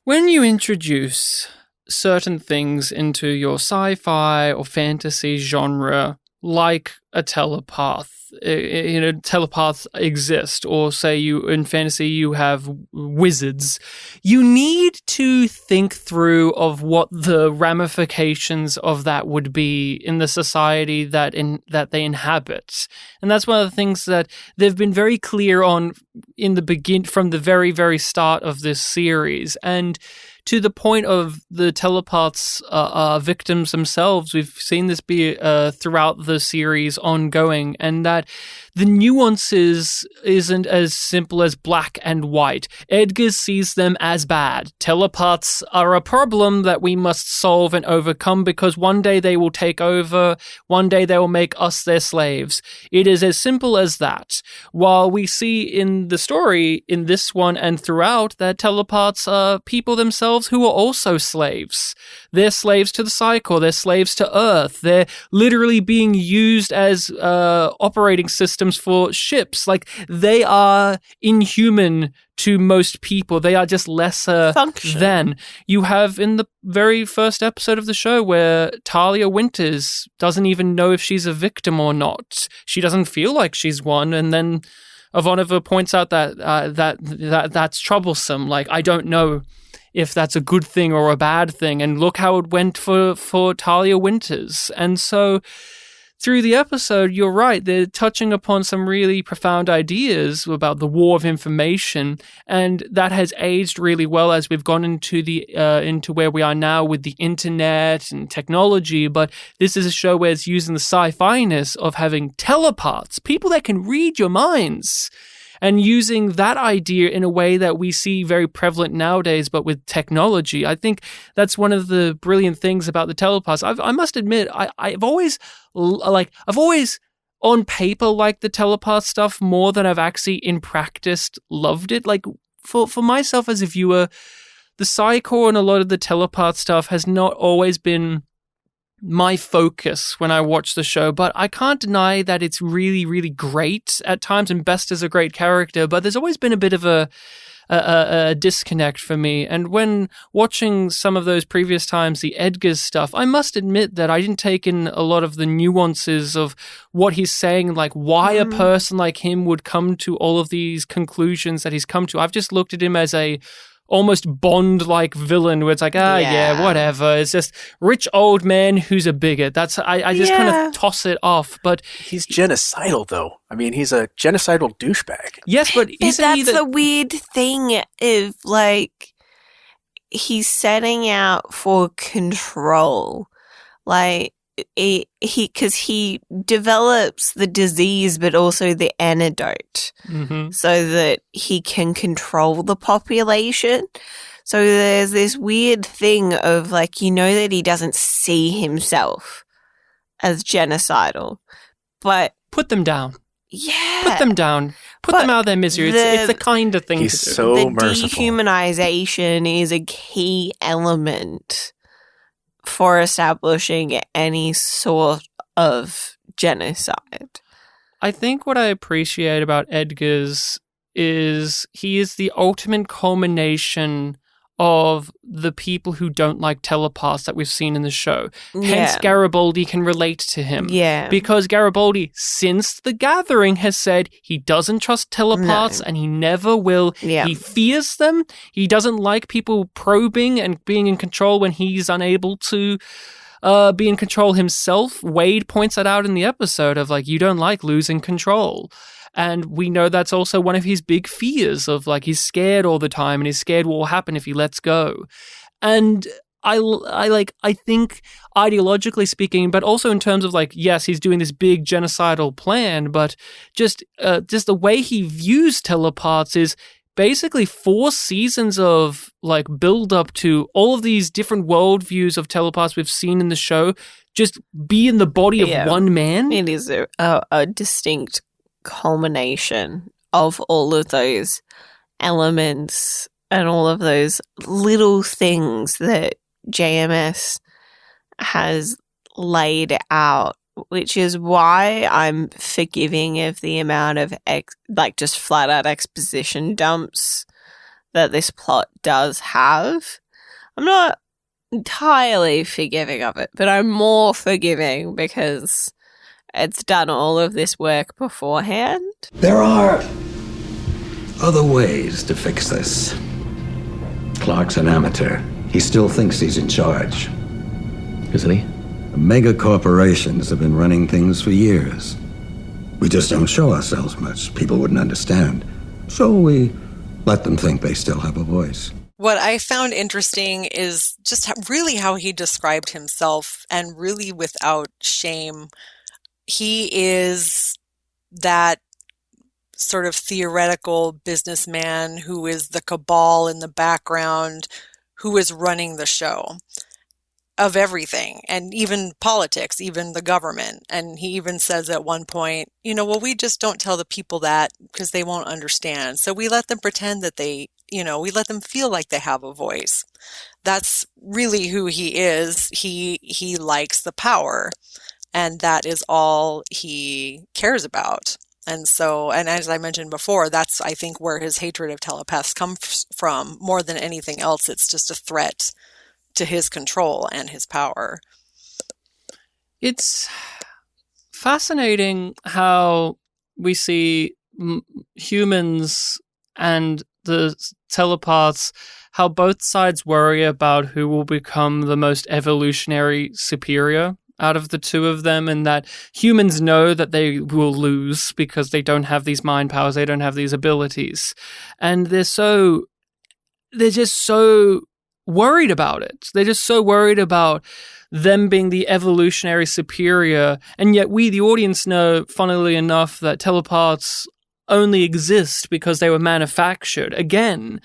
When you introduce certain things into your sci-fi or fantasy genre, like a telepath, telepaths exist, or say in fantasy you have wizards, you need to think through of what the ramifications of that would be in the society that they inhabit. And that's one of the things that they've been very clear on from the very, very start of this series. And to the point of the telepaths victims themselves, we've seen this be throughout the series ongoing, and that the nuances isn't as simple as black and white. Edgar sees them as bad. Telepaths are a problem that we must solve and overcome because one day they will take over, one day they will make us their slaves. It is as simple as that. While we see in the story, in this one and throughout, that telepaths are people themselves themselves who are also slaves. They're slaves to the Psychor. They're slaves to Earth. They're literally being used as operating systems for ships. Like, they are inhuman to most people. They are just lesser than. You have in the very first episode of the show where Talia Winters doesn't even know if she's a victim or not. She doesn't feel like she's one, and then Ivanova points out that that's troublesome. Like, I don't know if that's a good thing or a bad thing. And look how it went for Talia Winters. And so through the episode, you're right, they're touching upon some really profound ideas about the war of information, and that has aged really well as we've gone into where we are now with the internet and technology. But this is a show where it's using the sci-fi-ness of having telepaths, people that can read your minds, and using that idea in a way that we see very prevalent nowadays, but with technology. I think that's one of the brilliant things about the telepaths. I must admit, I've always on paper liked the telepath stuff more than I've actually in practice loved it. Like, for myself as a viewer, the Psychor and a lot of the telepath stuff has not always been my focus when I watch the show, but I can't deny that it's really, really great at times, and Best is a great character, but there's always been a bit of a disconnect for me. And when watching some of those previous times, the Edgar's stuff, I must admit that I didn't take in a lot of the nuances of what he's saying, like why a person like him would come to all of these conclusions that he's come to. I've just looked at him as a almost Bond-like villain where it's like, yeah, whatever. It's just rich old man who's a bigot. That's I just kind of toss it off. But he's genocidal, though. I mean, he's a genocidal douchebag. Yes, but that's the weird thing of, like, he's setting out for control. Like, because he develops the disease but also the antidote so that he can control the population. So there's this weird thing of, like, that he doesn't see himself as genocidal, but put them down. Yeah. Put them down. Put them out of their misery. It's the kind of thing he's to do. So the merciful. Dehumanization is a key element for establishing any sort of genocide. I think what I appreciate about Edgar's is he is the ultimate culmination of the people who don't like telepaths that we've seen in the show. Hence, Garibaldi can relate to him. Yeah. Because Garibaldi, since The Gathering, has said he doesn't trust telepaths and he never will. Yeah. He fears them. He doesn't like people probing and being in control when he's unable to be in control himself. Wade points that out in the episode of, like, you don't like losing control. And we know that's also one of his big fears of, like, he's scared all the time and he's scared what will happen if he lets go. And I think ideologically speaking, but also in terms of, like, yes, he's doing this big genocidal plan, but just the way he views telepaths is basically 4 seasons of, like, build up to all of these different worldviews of telepaths we've seen in the show just be in the body of one man. It is a distinct culmination of all of those elements and all of those little things that JMS has laid out, which is why I'm forgiving of the amount of just flat out exposition dumps that this plot does have. I'm not entirely forgiving of it, but I'm more forgiving because it's done all of this work beforehand. There are other ways to fix this. Clark's an amateur. He still thinks he's in charge. Isn't he? The mega corporations have been running things for years. We just don't show ourselves much. People wouldn't understand. So we let them think they still have a voice. What I found interesting is just really how he described himself, and really without shame. He is that sort of theoretical businessman who is the cabal in the background, who is running the show of everything, and even politics, even the government. And he even says at one point, well, we just don't tell the people that because they won't understand. So we let them pretend that we let them feel like they have a voice. that's really who he is. He likes the power, and that is all he cares about. And so, and as I mentioned before, that's, I think, where his hatred of telepaths comes from. More than anything else, it's just a threat to his control and his power. It's fascinating how we see humans and the telepaths, how both sides worry about who will become the most evolutionary superior out of the two of them, and that humans know that they will lose because they don't have these mind powers, they don't have these abilities. And they're just so worried about it. They're just so worried about them being the evolutionary superior. And yet we, the audience, know, funnily enough, that telepaths only exist because they were manufactured. Again,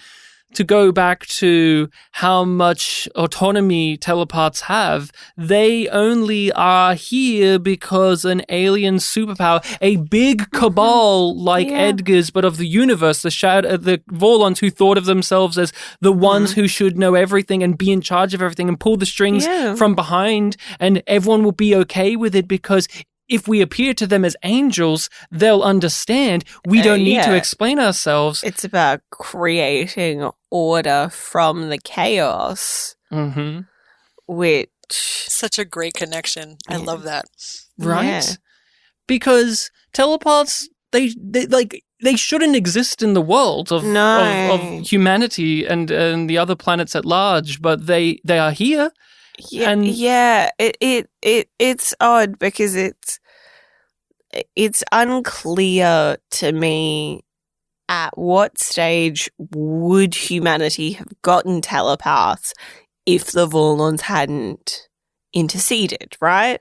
to go back to how much autonomy telepaths have, they only are here because an alien superpower, a big cabal like Edgar's, but of the universe, the Vorlons who thought of themselves as the ones who should know everything and be in charge of everything and pull the strings from behind, and everyone will be okay with it because if we appear to them as angels, they'll understand. We don't need to explain ourselves. It's about creating order from the chaos, which... Such a great connection. I love that. Right? Yeah. Because telepaths, they shouldn't exist in the world of humanity and the other planets at large, but they are here. It's odd because it's unclear to me at what stage would humanity have gotten telepaths if the Vorlons hadn't interceded, right?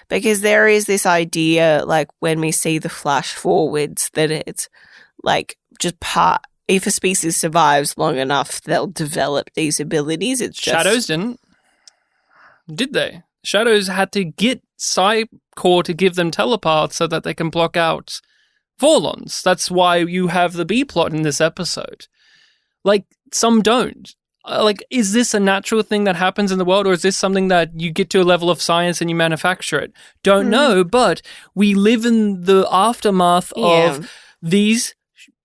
Because there is this idea, like when we see the flash forwards, that it's like just if a species survives long enough, they'll develop these abilities. It's just Shadows didn't. Did they? Shadows had to get Psy-Corps to give them telepaths so that they can block out Vorlons. That's why you have the B-plot in this episode. Like, some don't. Like, is this a natural thing that happens in the world, or is this something that you get to a level of science and you manufacture it? Don't know, but we live in the aftermath of these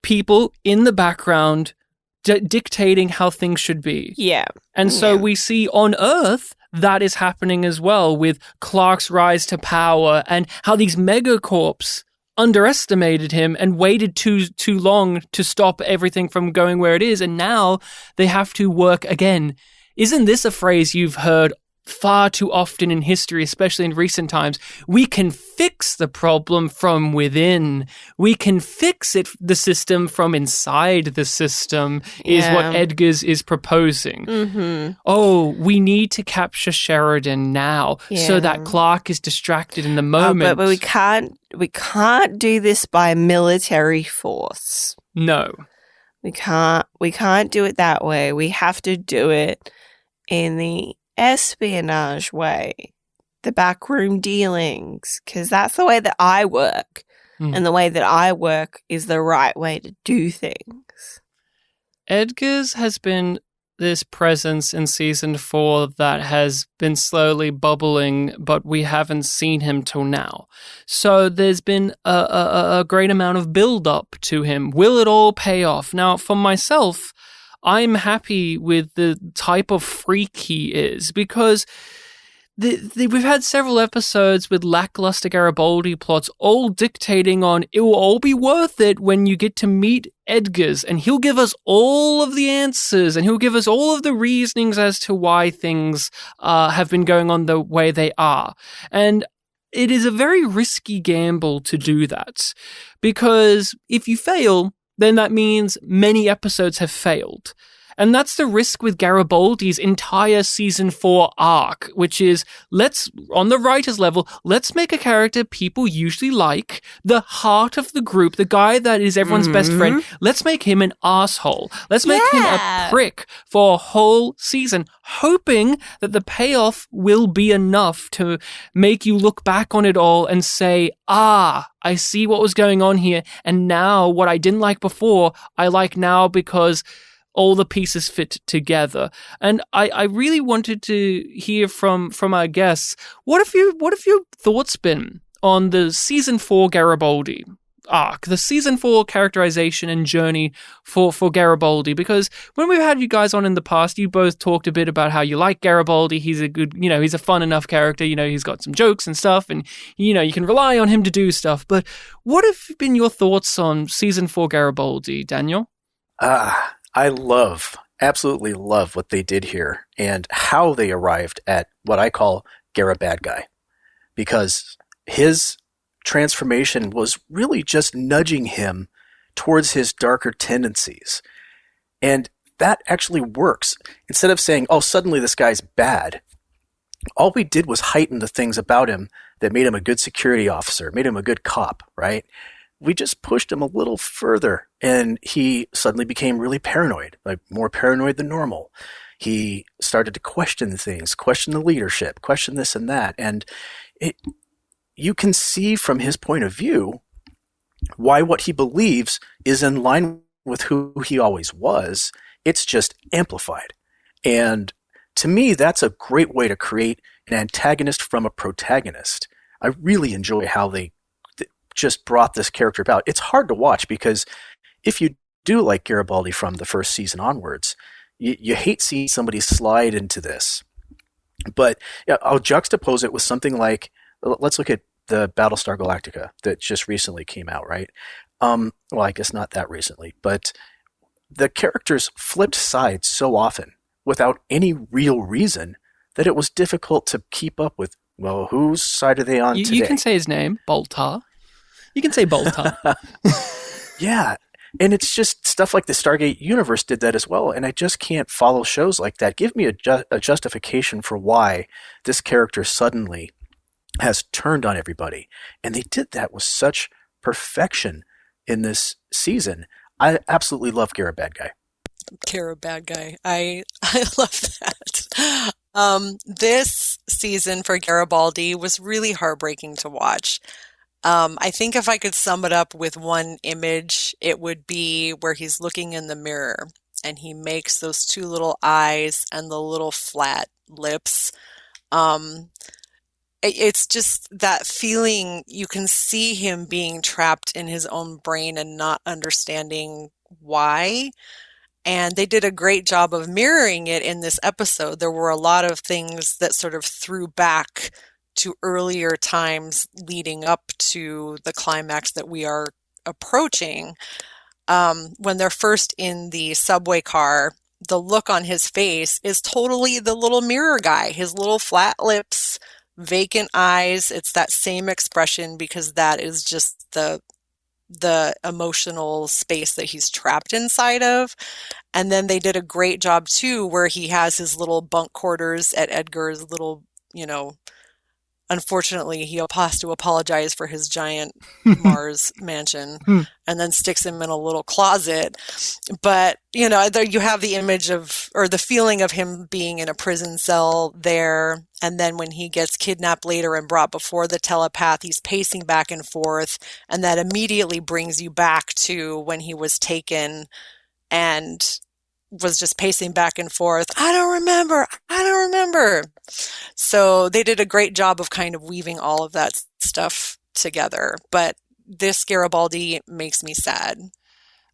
people in the background dictating how things should be. Yeah. And so we see on Earth that is happening as well, with Clark's rise to power and how these megacorps underestimated him and waited too long to stop everything from going where it is, and now they have to work again. Isn't this a phrase you've heard far too often in history, especially in recent times? We can fix the problem from within. We can fix the system from inside the system, is what Edgar's is proposing. Oh, we need to capture Sheridan now so that Clark is distracted in the moment. But we can't do this by military force. No. We can't do it that way. We have to do it in the espionage way, the backroom dealings, because that's the way that I work, and the way that I work is the right way to do things. Edgar's has been this presence in season 4 that has been slowly bubbling, but we haven't seen him till now. So there's been a great amount of build-up to him. Will it all pay off? Now, for myself, I'm happy with the type of freak he is, because we've had several episodes with lackluster Garibaldi plots all dictating on it will all be worth it when you get to meet Edgar's, and he'll give us all of the answers and he'll give us all of the reasonings as to why things have been going on the way they are. And it is a very risky gamble to do that, because if you fail, then that means many episodes have failed. And that's the risk with Garibaldi's entire season 4 arc, which is, on the writer's level, let's make a character people usually like, the heart of the group, the guy that is everyone's best friend. Let's make him an asshole. Let's make him a prick for a whole season, hoping that the payoff will be enough to make you look back on it all and say, I see what was going on here, and now what I didn't like before, I like now because all the pieces fit together. And I really wanted to hear from our guests. What have your thoughts been on the season 4 Garibaldi arc, the season 4 characterization and journey for Garibaldi? Because when we've had you guys on in the past, you both talked a bit about how you like Garibaldi. He's a good, he's a fun enough character. He's got some jokes and stuff, and you can rely on him to do stuff. But what have been your thoughts on season 4 Garibaldi, Daniel? I absolutely love what they did here and how they arrived at what I call Gara Bad Guy, because his transformation was really just nudging him towards his darker tendencies. And that actually works. Instead of saying, oh, suddenly this guy's bad, all we did was heighten the things about him that made him a good security officer, made him a good cop, right? We just pushed him a little further, and he suddenly became really paranoid, like more paranoid than normal. He started to question things, question the leadership, question this and that. And you can see from his point of view why what he believes is in line with who he always was. It's just amplified. And to me, that's a great way to create an antagonist from a protagonist. I really enjoy how they just brought this character about. It's hard to watch because if you do like Garibaldi from the first season onwards, you hate seeing somebody slide into this. But I'll juxtapose it with something like, let's look at the Battlestar Galactica that just recently came out, right? Well, I guess not that recently, but the characters flipped sides so often without any real reason that it was difficult to keep up with, well, whose side are they on today? You can say his name, Boltar. You can say Boltar. Yeah. And it's just stuff like the Stargate universe did that as well. And I just can't follow shows like that. Give me a justification for why this character suddenly has turned on everybody. And they did that with such perfection in this season. I absolutely love Gara Bad Guy. Gara Bad Guy. I love that. This season for Garibaldi was really heartbreaking to watch. I think if I could sum it up with one image, it would be where he's looking in the mirror and he makes those two little eyes and the little flat lips. It's just that feeling. You can see him being trapped in his own brain and not understanding why. And they did a great job of mirroring it in this episode. There were a lot of things that sort of threw back to earlier times leading up to the climax that we are approaching. When they're first in the subway car, the look on his face is totally the little mirror guy. His little flat lips, vacant eyes. It's that same expression because that is just the emotional space that he's trapped inside of. And then they did a great job too, where he has his little bunk quarters at Edgar's little, unfortunately, he has to apologize for his giant Mars mansion and then sticks him in a little closet. But, there you have the image of, or the feeling of him being in a prison cell there. And then when he gets kidnapped later and brought before the telepath, he's pacing back and forth. And that immediately brings you back to when he was taken and was just pacing back and forth. I don't remember. So they did a great job of kind of weaving all of that stuff together. But this Garibaldi makes me sad.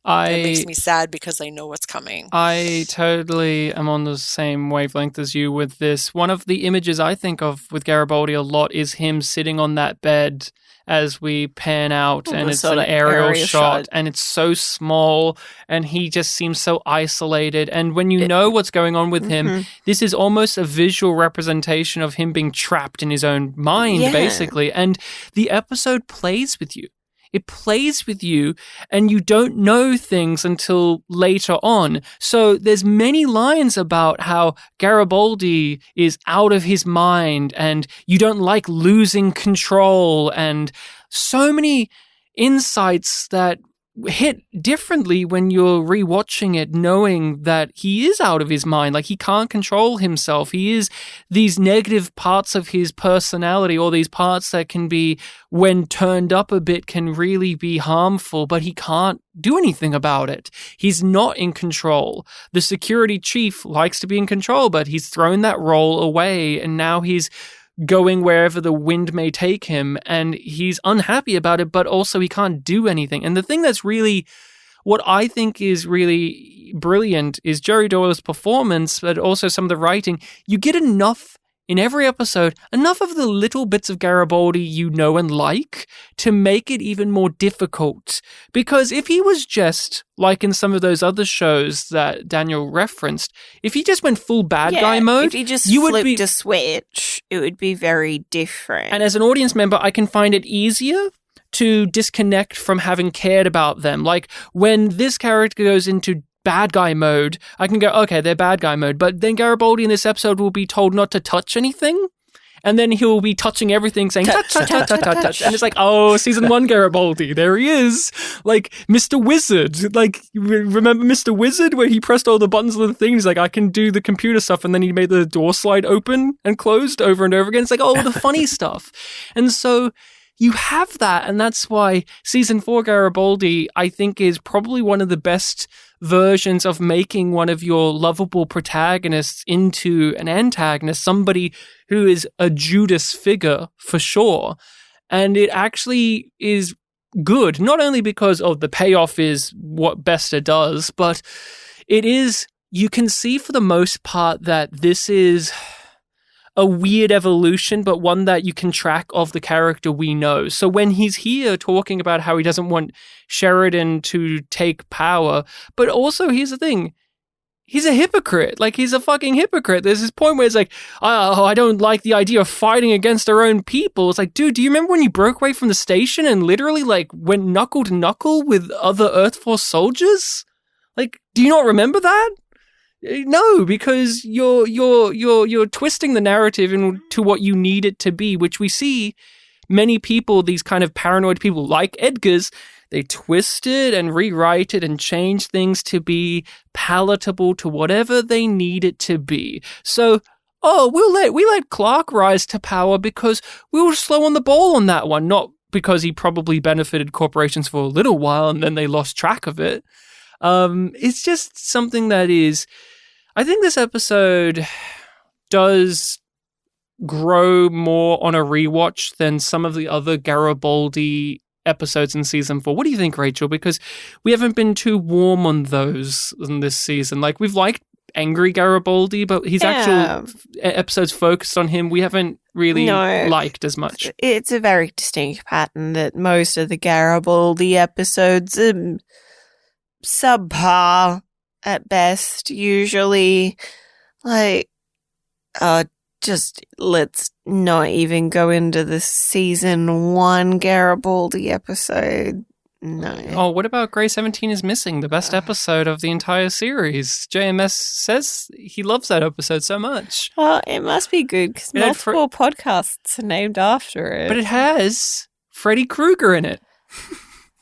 It makes me sad because I know what's coming. I totally am on the same wavelength as you with this. One of the images I think of with Garibaldi a lot is him sitting on that bed as we pan out, and it's an aerial shot, and it's so small, and he just seems so isolated. And when you know what's going on with him, this is almost a visual representation of him being trapped in his own mind, basically. And the episode plays with you. It plays with you, and you don't know things until later on. So there's many lines about how Garibaldi is out of his mind, and you don't like losing control, and so many insights that hit differently when you're rewatching it, knowing that he is out of his mind. Like, he can't control himself. He is these negative parts of his personality, or these parts that can be, when turned up a bit, can really be harmful, but he can't do anything about it. He's not in control. The security chief likes to be in control, but he's thrown that role away, and now he's going wherever the wind may take him, and he's unhappy about it, but also he can't do anything. And the thing that's really, what I think is really brilliant, is Jerry Doyle's performance, but also some of the writing. You get enough in every episode, enough of the little bits of Garibaldi you know and like to make it even more difficult. Because if he was just, like in some of those other shows that Daniel referenced, if he just went full bad guy mode, if he just flipped a switch, it would be very different. And as an audience member, I can find it easier to disconnect from having cared about them. Like, when this character goes into bad guy mode, I can go, okay, they're bad guy mode, but then Garibaldi in this episode will be told not to touch anything, and then he'll be touching everything, saying touch, touch, touch, touch, touch, touch. And it's like, oh, season 1 Garibaldi, there he is. Like, Mr. Wizard. Like, remember Mr. Wizard, where he pressed all the buttons of the thing? He's like, I can do the computer stuff, and then he made the door slide open and closed over and over again. It's like, oh, the funny stuff. And so you have that, and that's why season 4 Garibaldi, I think, is probably one of the best versions of making one of your lovable protagonists into an antagonist, somebody who is a Judas figure for sure. And it actually is good, not only because the payoff is what Bester does, but it is, you can see for the most part that this is a weird evolution, but one that you can track of the character we know. So when he's here talking about how he doesn't want Sheridan to take power, but also, here's the thing, he's a hypocrite. Like, he's a fucking hypocrite. There's this point where it's like, oh, I don't like the idea of fighting against our own people. It's like, dude, do you remember when you broke away from the station and literally, like, went knuckle to knuckle with other Earth Force soldiers? Like, do you not remember that? No, because you're twisting the narrative into what you need it to be, which we see many people, these kind of paranoid people like Edgar's, they twist it and rewrite it and change things to be palatable to whatever they need it to be. So, we let Clark rise to power because we were slow on the ball on that one, not because he probably benefited corporations for a little while and then they lost track of it. It's just something that is, I think this episode does grow more on a rewatch than some of the other Garibaldi episodes in season 4. What do you think, Rachel? Because we haven't been too warm on those in this season. Like, we've liked angry Garibaldi, but his actual episodes focused on him, we haven't really liked as much. It's a very distinct pattern that most of the Garibaldi episodes are subpar at best, usually. Like, just let's not even go into the season 1 Garibaldi episode. No. Oh, what about Grey 17 is Missing, the best episode of the entire series? JMS says he loves that episode so much. Well, it must be good because multiple podcasts are named after it. But it has Freddy Krueger in it.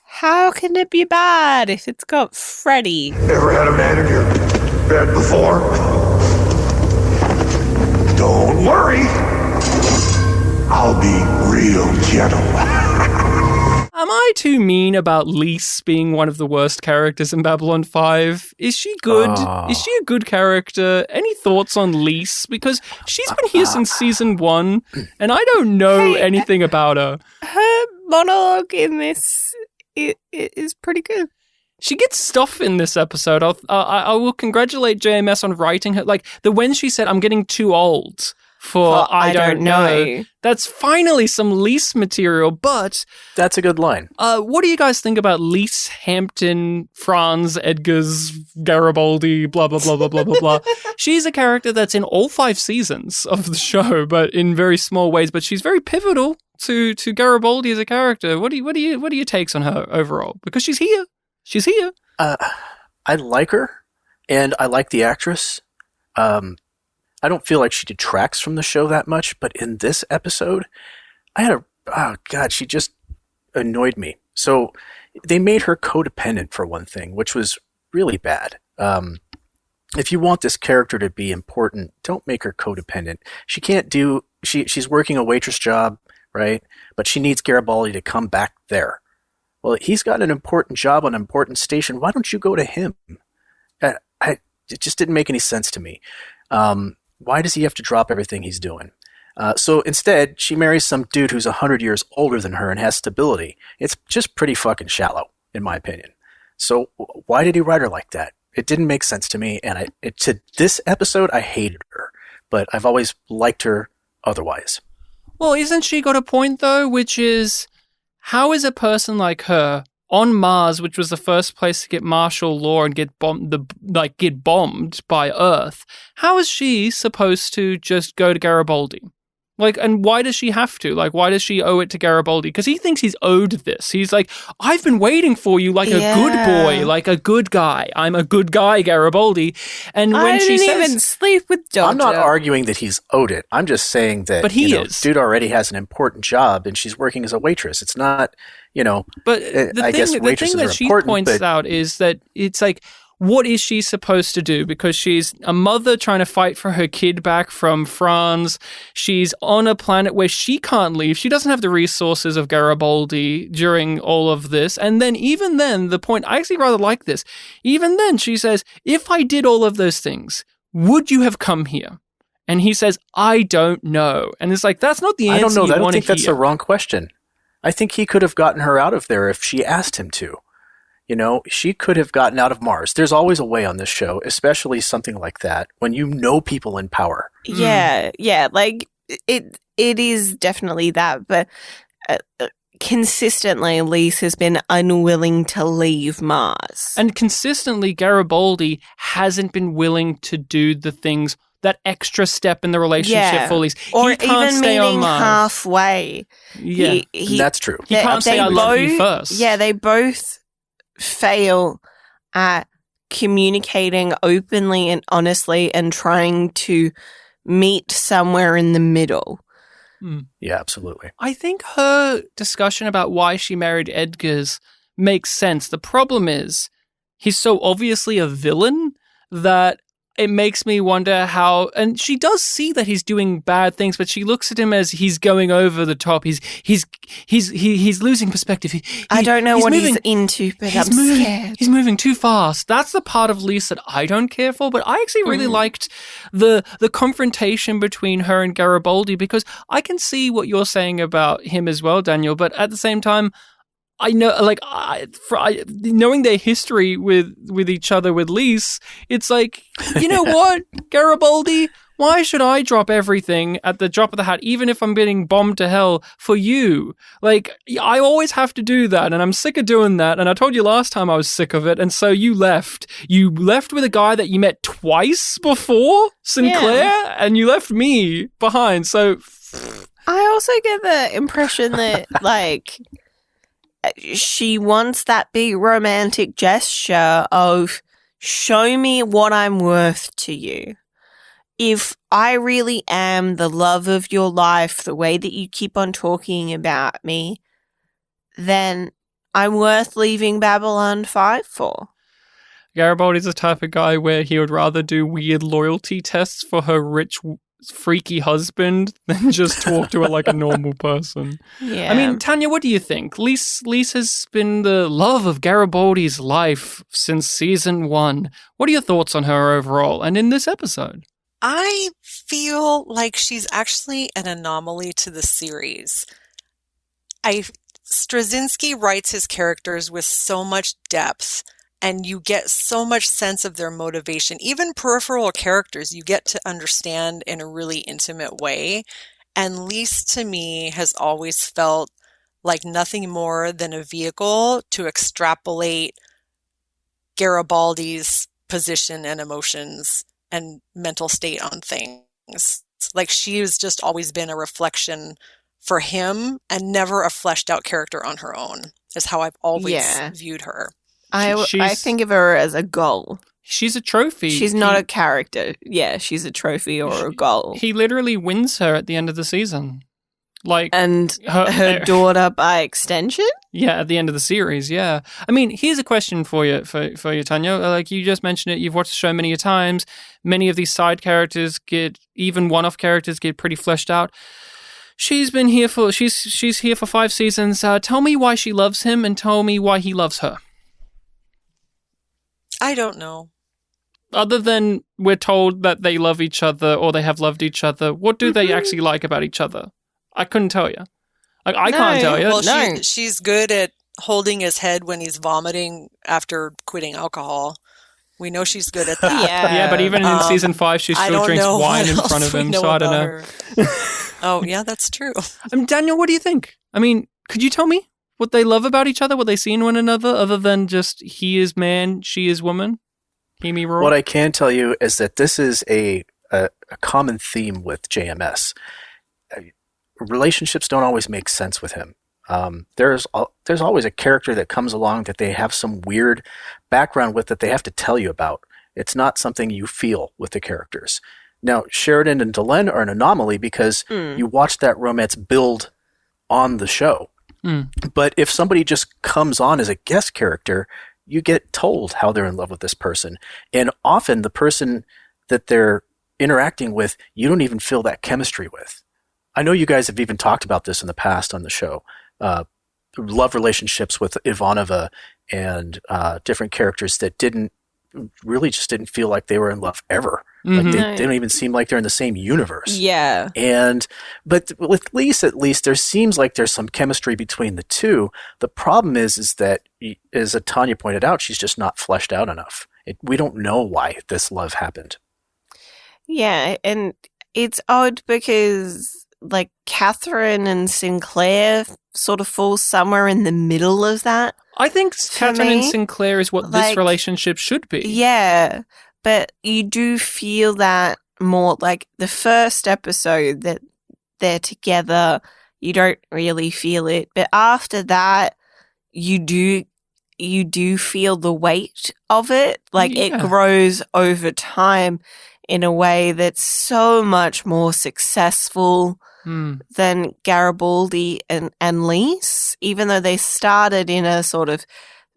How can it be bad if it's got Freddy? Ever had a man in your bed before? Don't worry. I'll be real gentle. Am I too mean about Lise being one of the worst characters in Babylon 5? Is she good? Is she a good character? Any thoughts on Lise? Because she's been here since season 1, and I don't know anything about her. Her monologue in this is pretty good. She gets stuff in this episode. I will congratulate JMS on writing her. Like, when she said, I'm getting too old for I don't know. That's finally some Lise material, but... That's a good line. What do you guys think about Lise, Hampton, Franz, Edgar's, Garibaldi, blah, blah, blah, blah, blah, blah, blah. She's a character that's in all 5 seasons of the show, but in very small ways, but she's very pivotal to Garibaldi as a character. What are your takes on her overall? Because she's here. She's here. I like her, and I like the actress. I don't feel like she detracts from the show that much, but in this episode, she just annoyed me. So they made her codependent for one thing, which was really bad. If you want this character to be important, don't make her codependent. She can't do, she's working a waitress job, right? But she needs Garibaldi to come back there. Well, he's got an important job on an important station. Why don't you go to him? It just didn't make any sense to me. Why does he have to drop everything he's doing? So instead, she marries some dude who's 100 years older than her and has stability. It's just pretty fucking shallow, in my opinion. So why did he write her like that? It didn't make sense to me, and to this episode, I hated her. But I've always liked her otherwise. Well, isn't she got a point, though, which is, how is a person like her on Mars, which was the first place to get martial law and get bombed by Earth, how is she supposed to just go to Garibaldi? Like, and why does she have to? Like, why does she owe it to Garibaldi? Because he thinks he's owed this. He's like, I've been waiting for you like a good boy, like a good guy. I'm a good guy, Garibaldi. And when she says, I didn't even sleep with Dodger. I'm not arguing that he's owed it. I'm just saying that, but he is. Dude already has an important job, and she's working as a waitress. It's not, But the thing that she points out is that it's like, what is she supposed to do? Because she's a mother trying to fight for her kid back from France. She's on a planet where she can't leave. She doesn't have the resources of Garibaldi during all of this. And then even then, the point, I actually rather like this. Even then, she says, if I did all of those things, would you have come here? And he says, I don't know. And it's like, that's not the answer you want to hear. I don't think that's the wrong question. I think he could have gotten her out of there if she asked him to. She could have gotten out of Mars. There's always a way on this show, especially something like that, when you know people in power. Yeah, like it is definitely that, but consistently Lise has been unwilling to leave Mars. And consistently Garibaldi hasn't been willing to do the things, that extra step in the relationship for Lise. Or he can't even stay meeting on Mars. Halfway. Yeah, that's true. He can't say I love you first. Yeah, they both fail at communicating openly and honestly and trying to meet somewhere in the middle. Yeah, absolutely. I think her discussion about why she married Edgar's makes sense. The problem is he's so obviously a villain that it makes me wonder how, and she does see that he's doing bad things, but she looks at him as he's going over the top. He's losing perspective. I don't know what he's into, but I'm scared. He's moving too fast. That's the part of Lise that I don't care for, but I actually really liked the confrontation between her and Garibaldi, because I can see what you're saying about him as well, Daniel, but at the same time, I know, knowing their history with each other with Lise, it's like, you know what, Garibaldi, why should I drop everything at the drop of the hat, even if I'm getting bombed to hell for you? Like, I always have to do that, and I'm sick of doing that, and I told you last time I was sick of it, and so you left. You left with a guy that you met twice before, Sinclair, and you left me behind, so... I also get the impression that, she wants that big romantic gesture of, show me what I'm worth to you. If I really am the love of your life, the way that you keep on talking about me, then I'm worth leaving Babylon 5 for. Garibaldi's the type of guy where he would rather do weird loyalty tests for her rich, freaky husband than just talk to her like a normal person. Yeah. I mean, Tanya, what do you think? Lise has been the love of Garibaldi's life since season 1. What are your thoughts on her overall and in this episode? I feel like she's actually an anomaly to the series. Straczynski writes his characters with so much depth, and you get so much sense of their motivation. Even peripheral characters you get to understand in a really intimate way. And Lise, to me, has always felt like nothing more than a vehicle to extrapolate Garibaldi's position and emotions and mental state on things. Like, she has just always been a reflection for him and never a fleshed out character on her own, is how I've always viewed her. I think of her as a goal. She's a trophy. She's not a character. Yeah, she's a trophy or a goal. He literally wins her at the end of the season. Like And her daughter by extension? Yeah, at the end of the series, yeah. I mean, here's a question for you, Tanya. Like you just mentioned it, you've watched the show many a times. Many of these side characters even one-off characters get pretty fleshed out. She's here for 5 seasons. Tell me why she loves him, and tell me why he loves her. I don't know. Other than we're told that they love each other or they have loved each other, what do they actually like about each other? I couldn't tell you. I can't tell you. Well, she's good at holding his head when he's vomiting after quitting alcohol. We know she's good at that. Yeah, but even in season 5, she still drinks wine in front of him, so I don't know. Oh, yeah, that's true. Daniel, what do you think? I mean, could you tell me what they love about each other, what they see in one another, other than just he is man, she is woman? Hear me roar? What I can tell you is that this is a common theme with JMS. Relationships don't always make sense with him. There's always a character that comes along that they have some weird background with that they have to tell you about. It's not something you feel with the characters. Now, Sheridan and Delenn are an anomaly because you watch that romance build on the show. But if somebody just comes on as a guest character, you get told how they're in love with this person. And often the person that they're interacting with, you don't even feel that chemistry with. I know you guys have even talked about this in the past on the show. Love relationships with Ivanova and different characters that didn't feel like they were in love ever. Like they don't even seem like they're in the same universe. Yeah. But with Lise, at least, there seems like there's some chemistry between the two. The problem is that, as Tanya pointed out, she's just not fleshed out enough. We don't know why this love happened. Yeah, and it's odd because, like, Catherine and Sinclair sort of fall somewhere in the middle of that. I think Catherine and Sinclair is what this relationship should be. Yeah, but you do feel that more, like the first episode that they're together, you don't really feel it. But after that, you do feel the weight of it. Like it grows over time in a way that's so much more successful than Garibaldi and Lise, even though they started in a sort of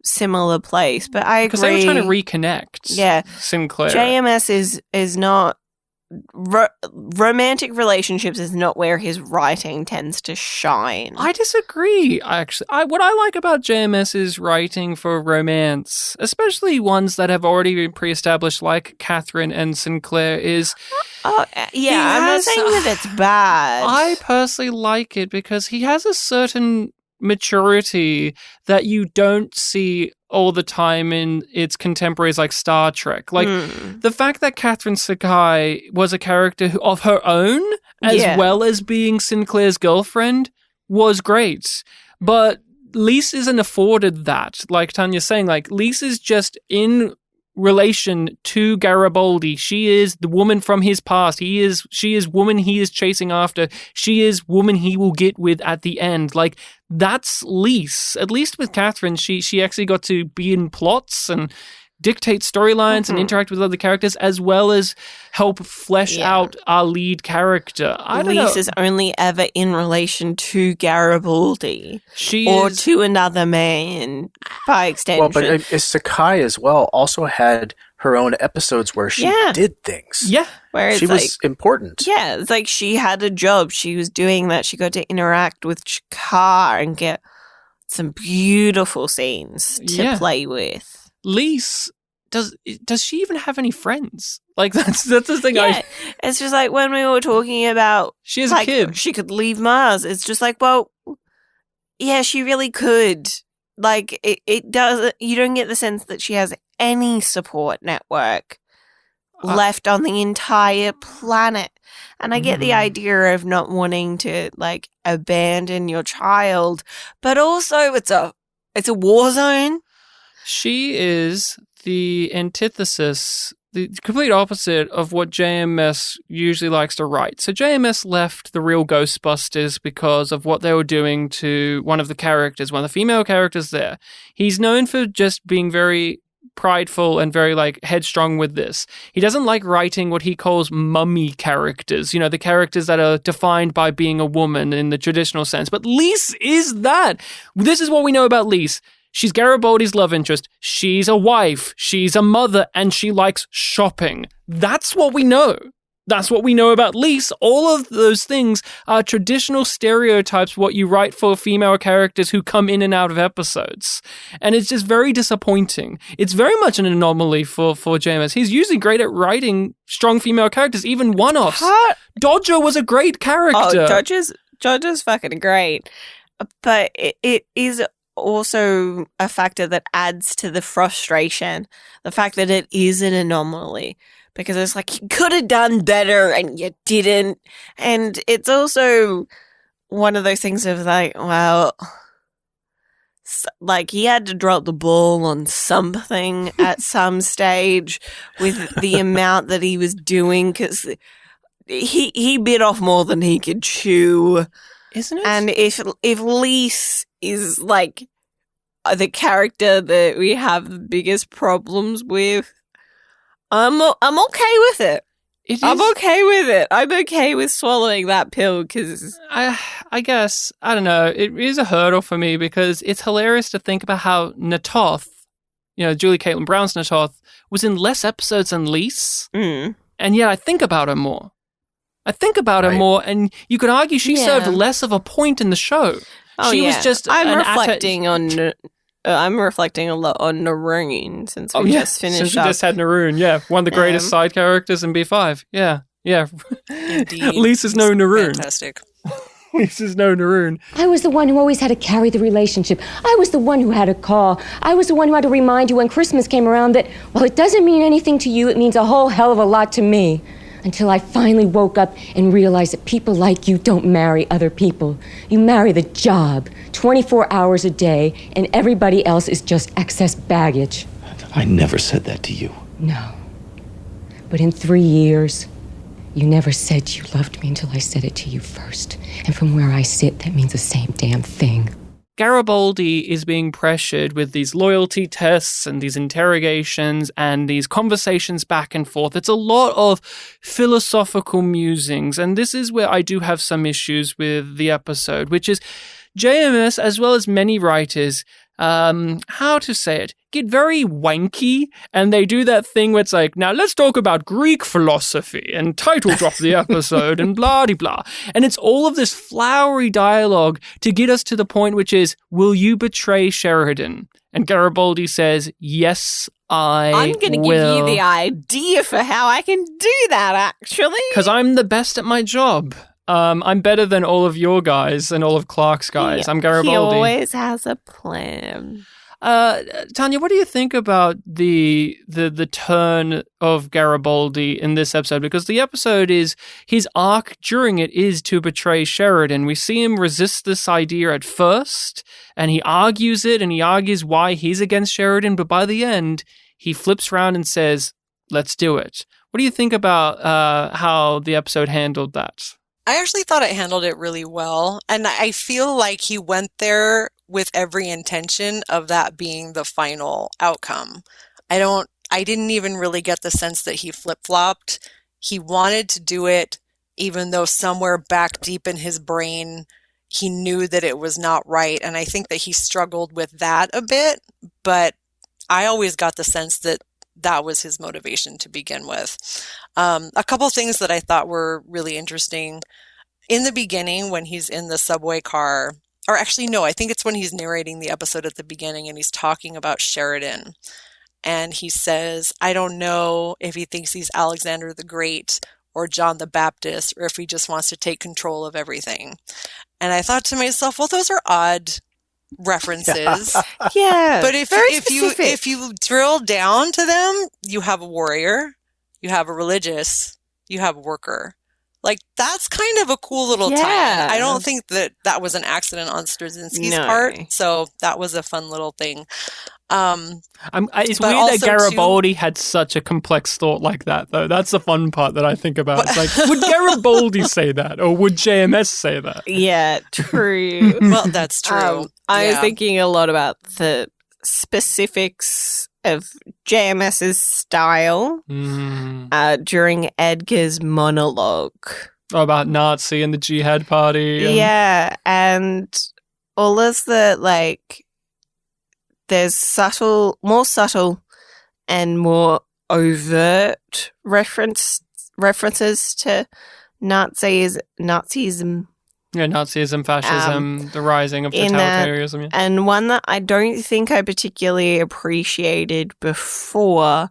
similar place. But I agree. Because they were trying to reconnect. Yeah. Sinclair. JMS is not... romantic relationships is not where his writing tends to shine. I disagree, actually. What I like about JMS's writing for romance, especially ones that have already been pre-established like Catherine and Sinclair, is... I'm not saying that it's bad. I personally like it because he has a certain maturity that you don't see all the time in its contemporaries like Star Trek. Like, the fact that Catherine Sakai was a character of her own, as well as being Sinclair's girlfriend, was great. But Lise isn't afforded that. Like Tanya's saying, like, Lise is just in relation to Garibaldi. She is the woman from his past. She is woman he is chasing after. She is woman he will get with at the end. Like, that's Lise. At least with Catherine, she actually got to be in plots and dictate storylines and interact with other characters, as well as help flesh out our lead character. Lise is only ever in relation to Garibaldi or to another man by extension. Well, but Sakai as well also had her own episodes where she did things. Yeah. Where she was important. Yeah, it's like she had a job. She was doing that. She got to interact with Chakar and get some beautiful scenes to play with. Lise, does she even have any friends? Like, that's the thing. Yeah, it's just like when we were talking about she has a kid. She could leave Mars. It's just like, well, yeah, she really could. Like, it does. You don't get the sense that she has any support network left on the entire planet. And I get the idea of not wanting to, like, abandon your child, but also it's a war zone. She is the antithesis, the complete opposite of what JMS usually likes to write. So JMS left the real Ghostbusters because of what they were doing to one of the characters, one of the female characters there. He's known for just being very prideful and very like headstrong with this. He doesn't like writing what he calls mummy characters, you know, the characters that are defined by being a woman in the traditional sense. But Lise is that. This is what we know about Lise. She's Garibaldi's love interest. She's a wife. She's a mother, and she likes shopping. That's what we know. That's what we know about Lise. All of those things are traditional stereotypes, what you write for female characters who come in and out of episodes. And it's just very disappointing. It's very much an anomaly for JMS. He's usually great at writing strong female characters, even one-offs. Dodger was a great character. Oh, Dodger's fucking great. But it is also a factor that adds to the frustration. The fact that it is an anomaly. Because it's like, you could have done better and you didn't. And it's also one of those things of like, well, like he had to drop the ball on something at some stage with the amount that he was doing, because he bit off more than he could chew. Isn't it? And if Lise is like the character that we have the biggest problems with, I'm okay with it. I'm okay with it. I'm okay with swallowing that pill because I guess, I don't know, it is a hurdle for me because it's hilarious to think about how Natoth, you know, Julie Caitlin Brown's Natoth, was in less episodes than Lise. And yet I think about her more. And you could argue she served less of a point in the show. She was just I'm reflecting a lot on Naroon since we just finished since we just had Naroon, one of the greatest side characters in B5. Yeah. Indeed. Lisa's no Naroon. Fantastic. Lisa's no Naroon. I was the one who always had to carry the relationship. I was the one who had to call. I was the one who had to remind you when Christmas came around that, well, it doesn't mean anything to you, it means a whole hell of a lot to me. Until I finally woke up and realized that people like you don't marry other people. You marry the job, 24 hours a day, and everybody else is just excess baggage. I never said that to you. No. But in 3 years, you never said you loved me until I said it to you first. And from where I sit, that means the same damn thing. Garibaldi is being pressured with these loyalty tests and these interrogations and these conversations back and forth. It's a lot of philosophical musings, and this is where I do have some issues with the episode, which is JMS, as well as many writers, how to say it, get very wanky, and they do that thing where it's like, now let's talk about Greek philosophy and title drop the episode and blah de blah. And it's all of this flowery dialogue to get us to the point which is, will you betray Sheridan? And Garibaldi says, yes, I'm going to give you the idea for how I can do that, actually. Because I'm the best at my job. I'm better than all of your guys and all of Clark's guys. I'm Garibaldi. He always has a plan. Tanya, what do you think about the turn of Garibaldi in this episode? Because the episode is, his arc during it is to betray Sheridan. We see him resist this idea at first, and he argues it, and he argues why he's against Sheridan, but by the end, he flips around and says, let's do it. What do you think about how the episode handled that? I actually thought it handled it really well. And I feel like he went there with every intention of that being the final outcome. I didn't even really get the sense that he flip-flopped. He wanted to do it, even though somewhere back deep in his brain, he knew that it was not right. And I think that he struggled with that a bit, but I always got the sense that that was his motivation to begin with. A couple things that I thought were really interesting. In the beginning, when he's in the subway car, or actually, no, I think it's when he's narrating the episode at the beginning and he's talking about Sheridan. And he says, I don't know if he thinks he's Alexander the Great or John the Baptist, or if he just wants to take control of everything. And I thought to myself, well, those are odd references. Yeah. But if you drill down to them, you have a warrior, you have a religious, you have a worker. Like, that's kind of a cool little tie. I don't think that was an accident on Straczynski's part. So that was a fun little thing. It's weird that Garibaldi had such a complex thought like that, though. That's the fun part that I think about. It's like, would Garibaldi say that? Or would JMS say that? Yeah, true. Well, that's true. I was thinking a lot about the specifics of JMS's style during Edgar's monologue. Oh, about Nazi and the jihad party. Yeah, and all of the, like, there's more subtle and more overt references to Nazism. Yeah, Nazism, fascism, the rising of totalitarianism. And one that I don't think I particularly appreciated before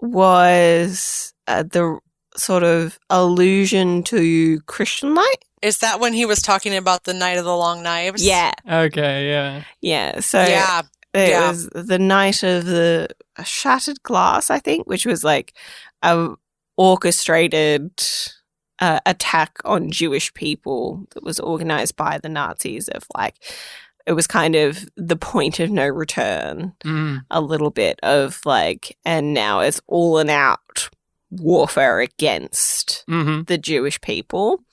was the sort of allusion to Christian light. Is that when he was talking about the Night of the Long Knives? Yeah. Okay, yeah. Yeah, so it was the Night of the Shattered Glass, I think, which was like a orchestrated attack on Jewish people that was organized by the Nazis of, like, it was kind of the point of no return, a little bit of, like, and now it's all an out warfare against the Jewish people.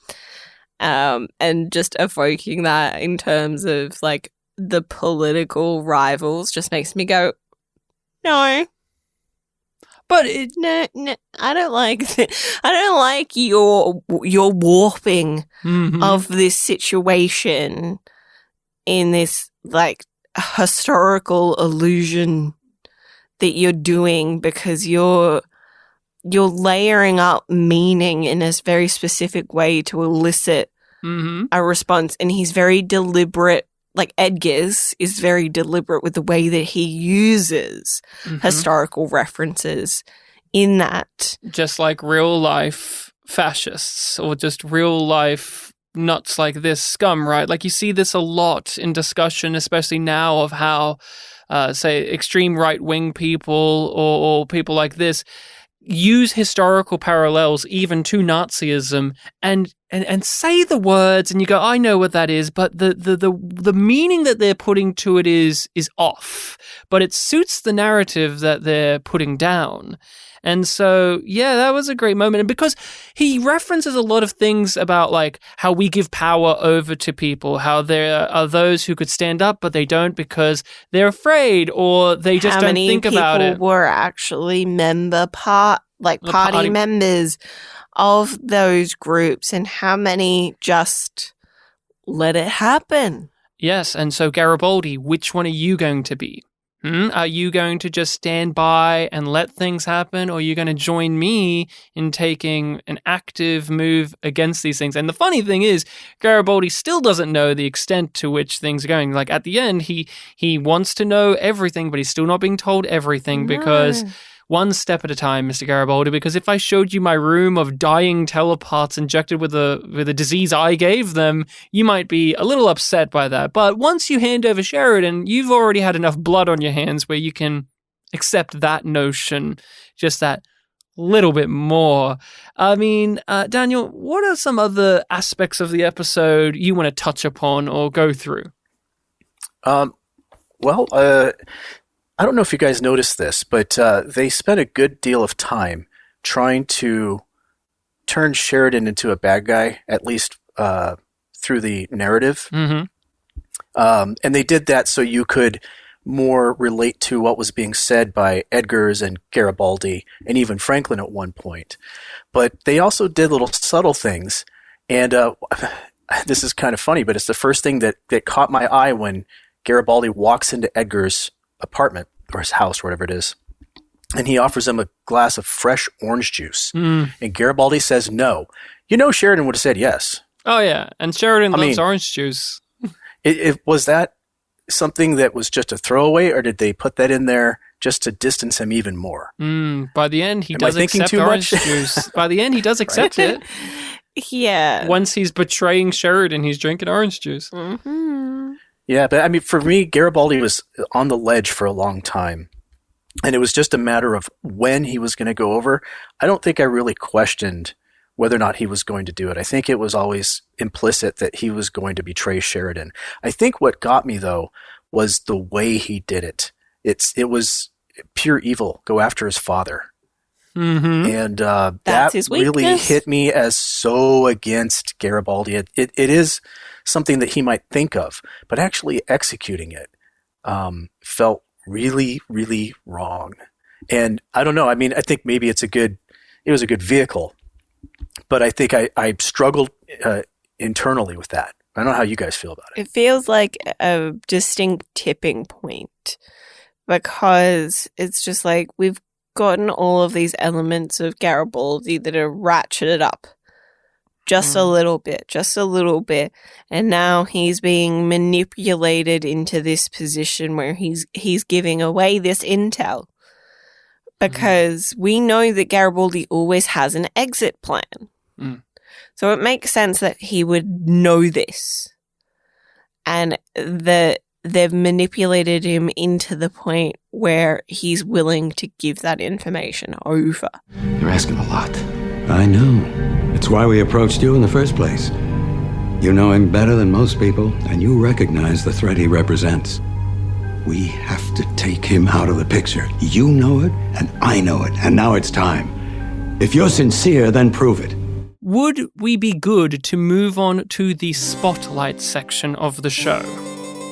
And just evoking that in terms of, like, the political rivals just makes me go, no. But no, I don't like I don't like your warping of this situation in this, like, historical illusion that you're doing, because you're layering up meaning in a very specific way to elicit a response, and he's very deliberate. Like, Edgar's is very deliberate with the way that he uses historical references in that. Just like real life fascists, or just real life nuts like this scum, right? Like, you see this a lot in discussion, especially now, of how, say, extreme right-wing people or people like this use historical parallels even to Nazism and say the words, and you go, I know what that is, but the meaning that they're putting to it is off, but it suits the narrative that they're putting down. And so, yeah, that was a great moment. And because he references a lot of things about, like, how we give power over to people, how there are those who could stand up, but they don't because they're afraid, or they just don't think about it. How many people were actually party members of those groups, and how many just let it happen? Yes, and so Garibaldi, which one are you going to be? Are you going to just stand by and let things happen, or are you going to join me in taking an active move against these things? And the funny thing is, Garibaldi still doesn't know the extent to which things are going. Like, at the end, he wants to know everything, but he's still not being told everything because one step at a time, Mr. Garibaldi, because if I showed you my room of dying telepaths injected with a disease I gave them, you might be a little upset by that. But once you hand over Sheridan, you've already had enough blood on your hands where you can accept that notion just that little bit more. I mean, Daniel, what are some other aspects of the episode you want to touch upon or go through? I don't know if you guys noticed this, but they spent a good deal of time trying to turn Sheridan into a bad guy, at least through the narrative. And they did that so you could more relate to what was being said by Edgar's and Garibaldi, and even Franklin at one point. But they also did little subtle things, and this is kind of funny, but it's the first thing that caught my eye when Garibaldi walks into Edgar's apartment or his house, whatever it is, and he offers him a glass of fresh orange juice. And Garibaldi says no. You know, Sheridan would have said yes. Oh yeah, and Sheridan loves orange juice. Was that something that was just a throwaway, or did they put that in there just to distance him even more? By the end, he does accept orange juice. By the end, he does accept it. Yeah. Once he's betraying Sheridan, he's drinking orange juice. Yeah, but I mean, for me, Garibaldi was on the ledge for a long time, and it was just a matter of when he was going to go over. I don't think I really questioned whether or not he was going to do it. I think it was always implicit that he was going to betray Sheridan. I think what got me, though, was the way he did it. It was pure evil, go after his father. And that really hit me as so against Garibaldi. It is something that he might think of, but actually executing it felt really, really wrong. And I don't know. I mean, I think maybe it was a good vehicle, but I think I struggled internally with that. I don't know how you guys feel about it. It feels like a distinct tipping point because it's just like we've gotten all of these elements of Garibaldi that are ratcheted up just a little bit. And now he's being manipulated into this position where he's giving away this intel. Because we know that Garibaldi always has an exit plan. So it makes sense that he would know this. And that they've manipulated him into the point where he's willing to give that information over. You're asking a lot. I know. It's why we approached you in the first place. You know him better than most people, and you recognize the threat he represents. We have to take him out of the picture. You know it, and I know it, and now it's time. If you're sincere, then prove it. Would we be good to move on to the spotlight section of the show?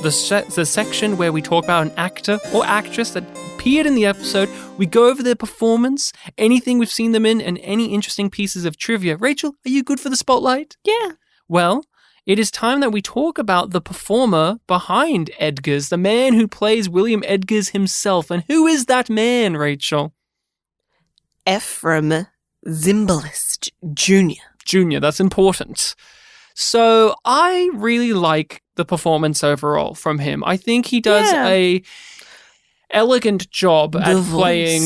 The section where we talk about an actor or actress that appeared in the episode. We go over their performance, anything we've seen them in, and any interesting pieces of trivia. Rachel, are you good for the spotlight? Yeah. Well, it is time that we talk about the performer behind Edgars, the man who plays William Edgars himself. And who is that man, Rachel? Ephraim Zimbalist Jr. Jr., that's important. So I really like the performance overall from him. I think he does a elegant job at playing.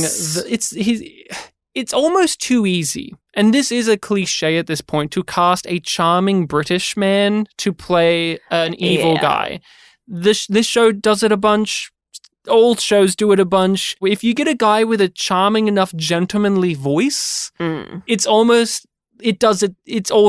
It's almost too easy. And this is a cliche at this point, to cast a charming British man to play an evil guy. This show does it a bunch. Old shows do it a bunch. If you get a guy with a charming enough gentlemanly voice, it's all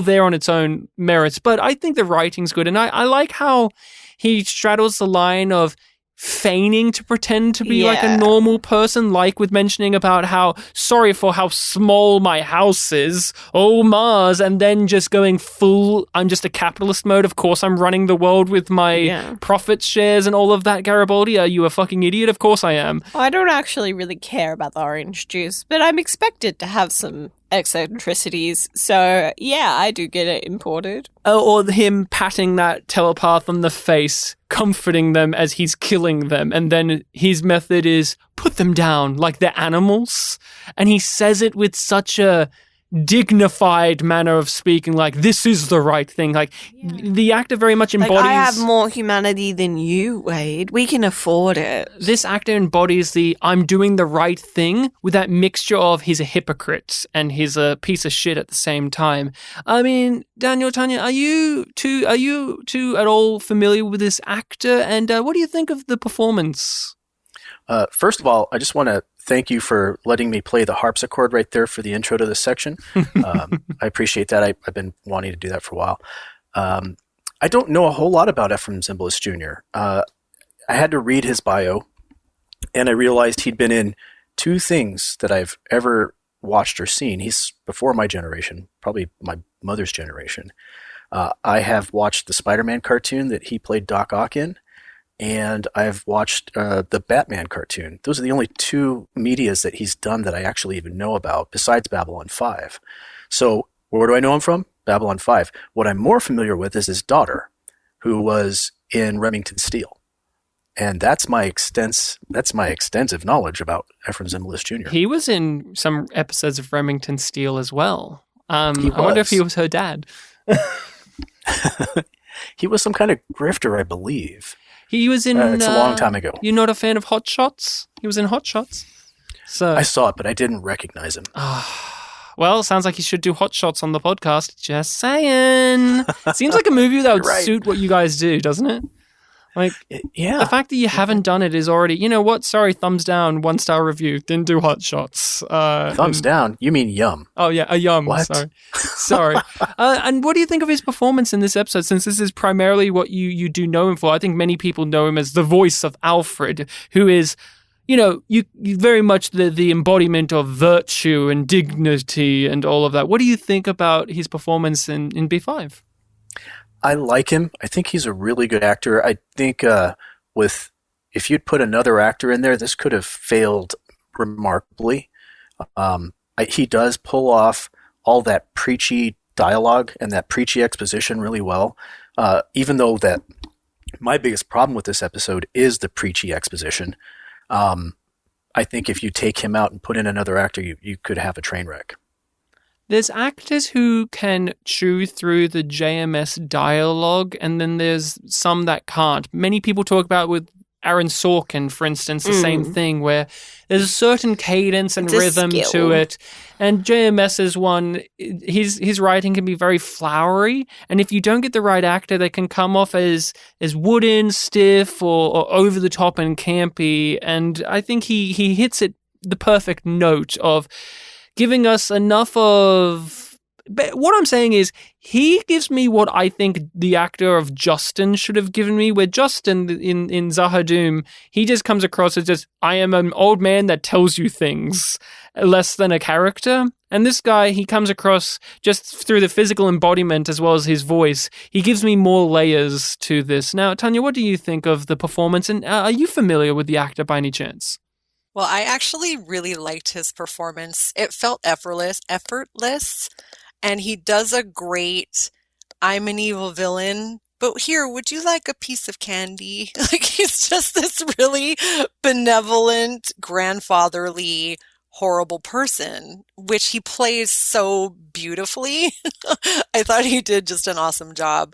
there on its own merits. But I think the writing's good. And I like how he straddles the line of feigning to pretend to be like a normal person, like with mentioning about how sorry for how small my house is, oh Mars, and then just going full, I'm just a capitalist mode, of course I'm running the world with my profit shares and all of that. Garibaldi, are you a fucking idiot? Of course I am. I don't actually really care about the orange juice, but I'm expected to have some eccentricities, so yeah, I do get it imported. Or him patting that telepath on the face, comforting them as he's killing them, and then his method is put them down like they're animals, and he says it with such a dignified manner of speaking, like this is the right thing. Like the actor very much embodies. Like, I have more humanity than you, Wade. We can afford it. This actor embodies the I'm doing the right thing with that mixture of he's a hypocrite and he's a piece of shit at the same time. I mean, Daniel, Tanya, are you two at all familiar with this actor? And what do you think of the performance? First of all, I just want to thank you for letting me play the harpsichord right there for the intro to this section. I appreciate that. I've been wanting to do that for a while. I don't know a whole lot about Ephraim Zimbalist Jr. I had to read his bio, and I realized he'd been in two things that I've ever watched or seen. He's before my generation, probably my mother's generation. I have watched the Spider-Man cartoon that he played Doc Ock in, and I've watched the Batman cartoon. Those are the only two medias that he's done that I actually even know about, besides Babylon 5. So where do I know him from? Babylon 5. What I'm more familiar with is his daughter, who was in Remington Steele. And that's my extensive knowledge about Ephraim Zimbalist Jr. He was in some episodes of Remington Steele as well. I wonder if he was her dad. He was some kind of grifter, I believe. He was in... it's a long time ago. You're not a fan of Hot Shots? He was in Hot Shots. So I saw it, but I didn't recognize him. Well, sounds like you should do Hot Shots on the podcast. Just saying. Seems like a movie that would suit what you guys do, doesn't it? Like, yeah. The fact that you haven't done it is already, you know what? Sorry, thumbs down, 1-star review. Didn't do Hot Shots. Thumbs down? You mean Yum? Oh, yeah, a Yum. What? Sorry. And what do you think of his performance in this episode? Since this is primarily what you do know him for, I think many people know him as the voice of Alfred, who is, you know, you very much the embodiment of virtue and dignity and all of that. What do you think about his performance in B5? I like him. I think he's a really good actor. I think with if you'd put another actor in there, this could have failed remarkably. He does pull off all that preachy dialogue and that preachy exposition really well, even though that my biggest problem with this episode is the preachy exposition. I think if you take him out and put in another actor, you could have a train wreck. There's actors who can chew through the JMS dialogue, and then there's some that can't. Many people talk about with Aaron Sorkin, for instance, the same thing, where there's a certain cadence and rhythm to it. And JMS's one, his writing can be very flowery, and if you don't get the right actor, they can come off as wooden, stiff, or over the top and campy. And I think he hits it the perfect note of giving us enough of... But what I'm saying is, he gives me what I think the actor of Justin should have given me, where Justin in Zahadum, he just comes across as just, I am an old man that tells you things, less than a character. And this guy, he comes across just through the physical embodiment as well as his voice. He gives me more layers to this. Now, Tanya, what do you think of the performance? And are you familiar with the actor by any chance? Well, I actually really liked his performance. It felt effortless. And he does a great, I'm an evil villain, but here, would you like a piece of candy? Like, he's just this really benevolent, grandfatherly, horrible person, which he plays so beautifully. I thought he did just an awesome job.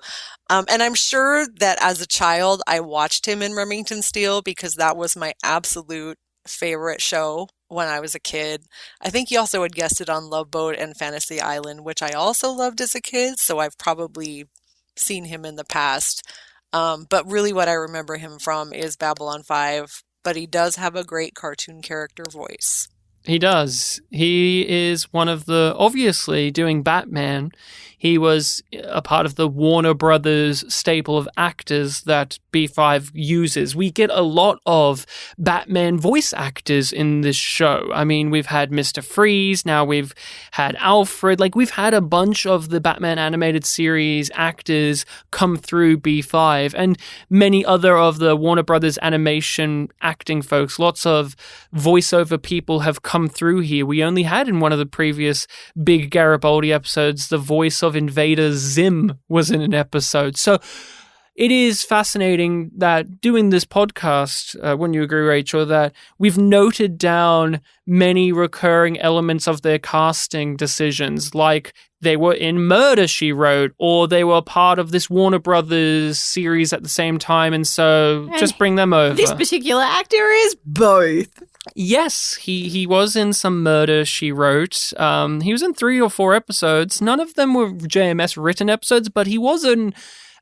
And I'm sure that as a child, I watched him in Remington Steele because that was my absolute favorite show when I was a kid. I think he also had guested on Love Boat and Fantasy Island, which I also loved as a kid, so I've probably seen him in the past. But really what I remember him from is Babylon 5, but he does have a great cartoon character voice. He does. He is one of the, obviously, doing Batman. He was a part of the Warner Brothers staple of actors that B5 uses. We get a lot of Batman voice actors in this show. I mean, we've had Mr. Freeze, now we've had Alfred. Like, we've had a bunch of the Batman animated series actors come through B5, and many other of the Warner Brothers animation acting folks. Lots of voiceover people have come through here. We only had in one of the previous big Garibaldi episodes, the voice of Invader Zim was in an episode. So it is fascinating that doing this podcast, wouldn't you agree, Rachel, that we've noted down many recurring elements of their casting decisions, like they were in Murder, She Wrote, or they were part of this Warner Brothers series at the same time, and so just bring them over. This particular actor is both. Yes, he was in some Murder, She Wrote. He was in 3 or 4 episodes. None of them were JMS written episodes, but he was in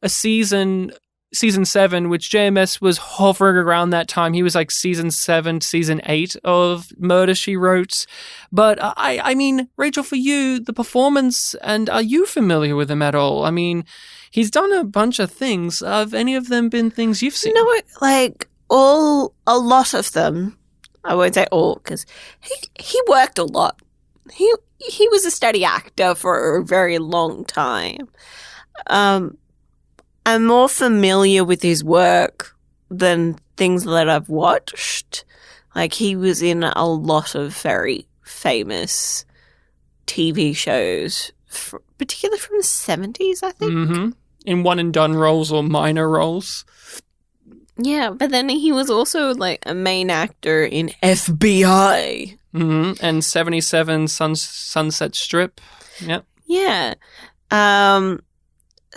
a season 7, which JMS was hovering around that time. He was like season 7, season 8 of Murder, She Wrote. But I mean, Rachel, for you, the performance, and are you familiar with him at all? I mean, he's done a bunch of things. Have any of them been things you've seen? No, like a lot of them. I won't say all, because he worked a lot. He was a steady actor for a very long time. I'm more familiar with his work than things that I've watched. Like, he was in a lot of very famous TV shows, particularly from the 70s, I think. Mm-hmm. In one-and-done roles or minor roles. Yeah, but then he was also like a main actor in FBI. Mm-hmm. And 77 Sunset Strip. Yep. Yeah.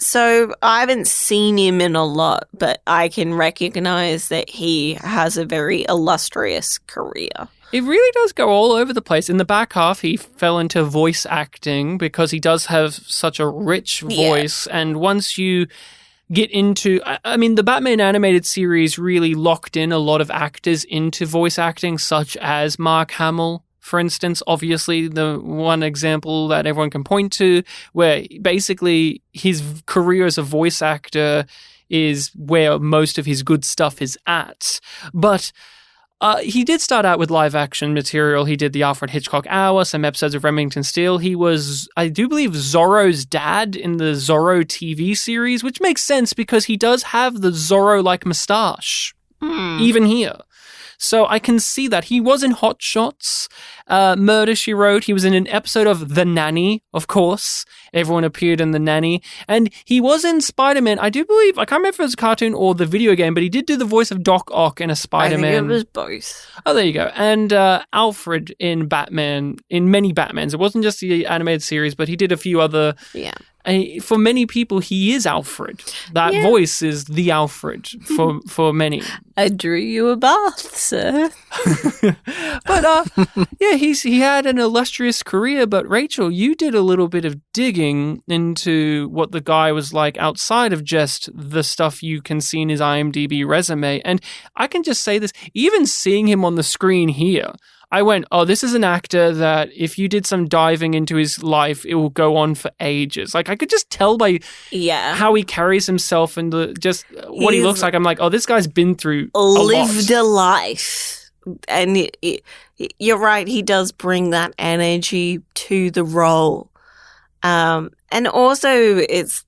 So I haven't seen him in a lot, but I can recognize that he has a very illustrious career. It really does go all over the place. In the back half, he fell into voice acting because he does have such a rich voice. Yeah. And once you get into, I mean, the Batman animated series really locked in a lot of actors into voice acting, such as Mark Hamill, for instance. Obviously, the one example that everyone can point to, where basically his career as a voice actor is where most of his good stuff is at. But he did start out with live action material. He did the Alfred Hitchcock Hour, some episodes of Remington Steele. He was, I do believe, Zorro's dad in the Zorro TV series, which makes sense because he does have the Zorro-like mustache. even here. So I can see that. He was in Hot Shots, Murder, She Wrote. He was in an episode of The Nanny, of course. Everyone appeared in The Nanny. And he was in Spider-Man. I do believe, I can't remember if it was a cartoon or the video game, but he did do the voice of Doc Ock in a Spider-Man. I think it was both. Oh, there you go. And Alfred in Batman, in many Batmans. It wasn't just the animated series, but he did a few other... Yeah. For many people, he is Alfred. That voice is the Alfred for many. I drew you a bath, sir. But he had an illustrious career. But Rachel, you did a little bit of digging into what the guy was like outside of just the stuff you can see in his IMDb resume. And I can just say this, even seeing him on the screen here, I went, oh, this is an actor that if you did some diving into his life, it will go on for ages. Like, I could just tell by how he carries himself and what he looks like. I'm like, oh, this guy's been through lived a life. And you're right, he does bring that energy to the role. And also, it's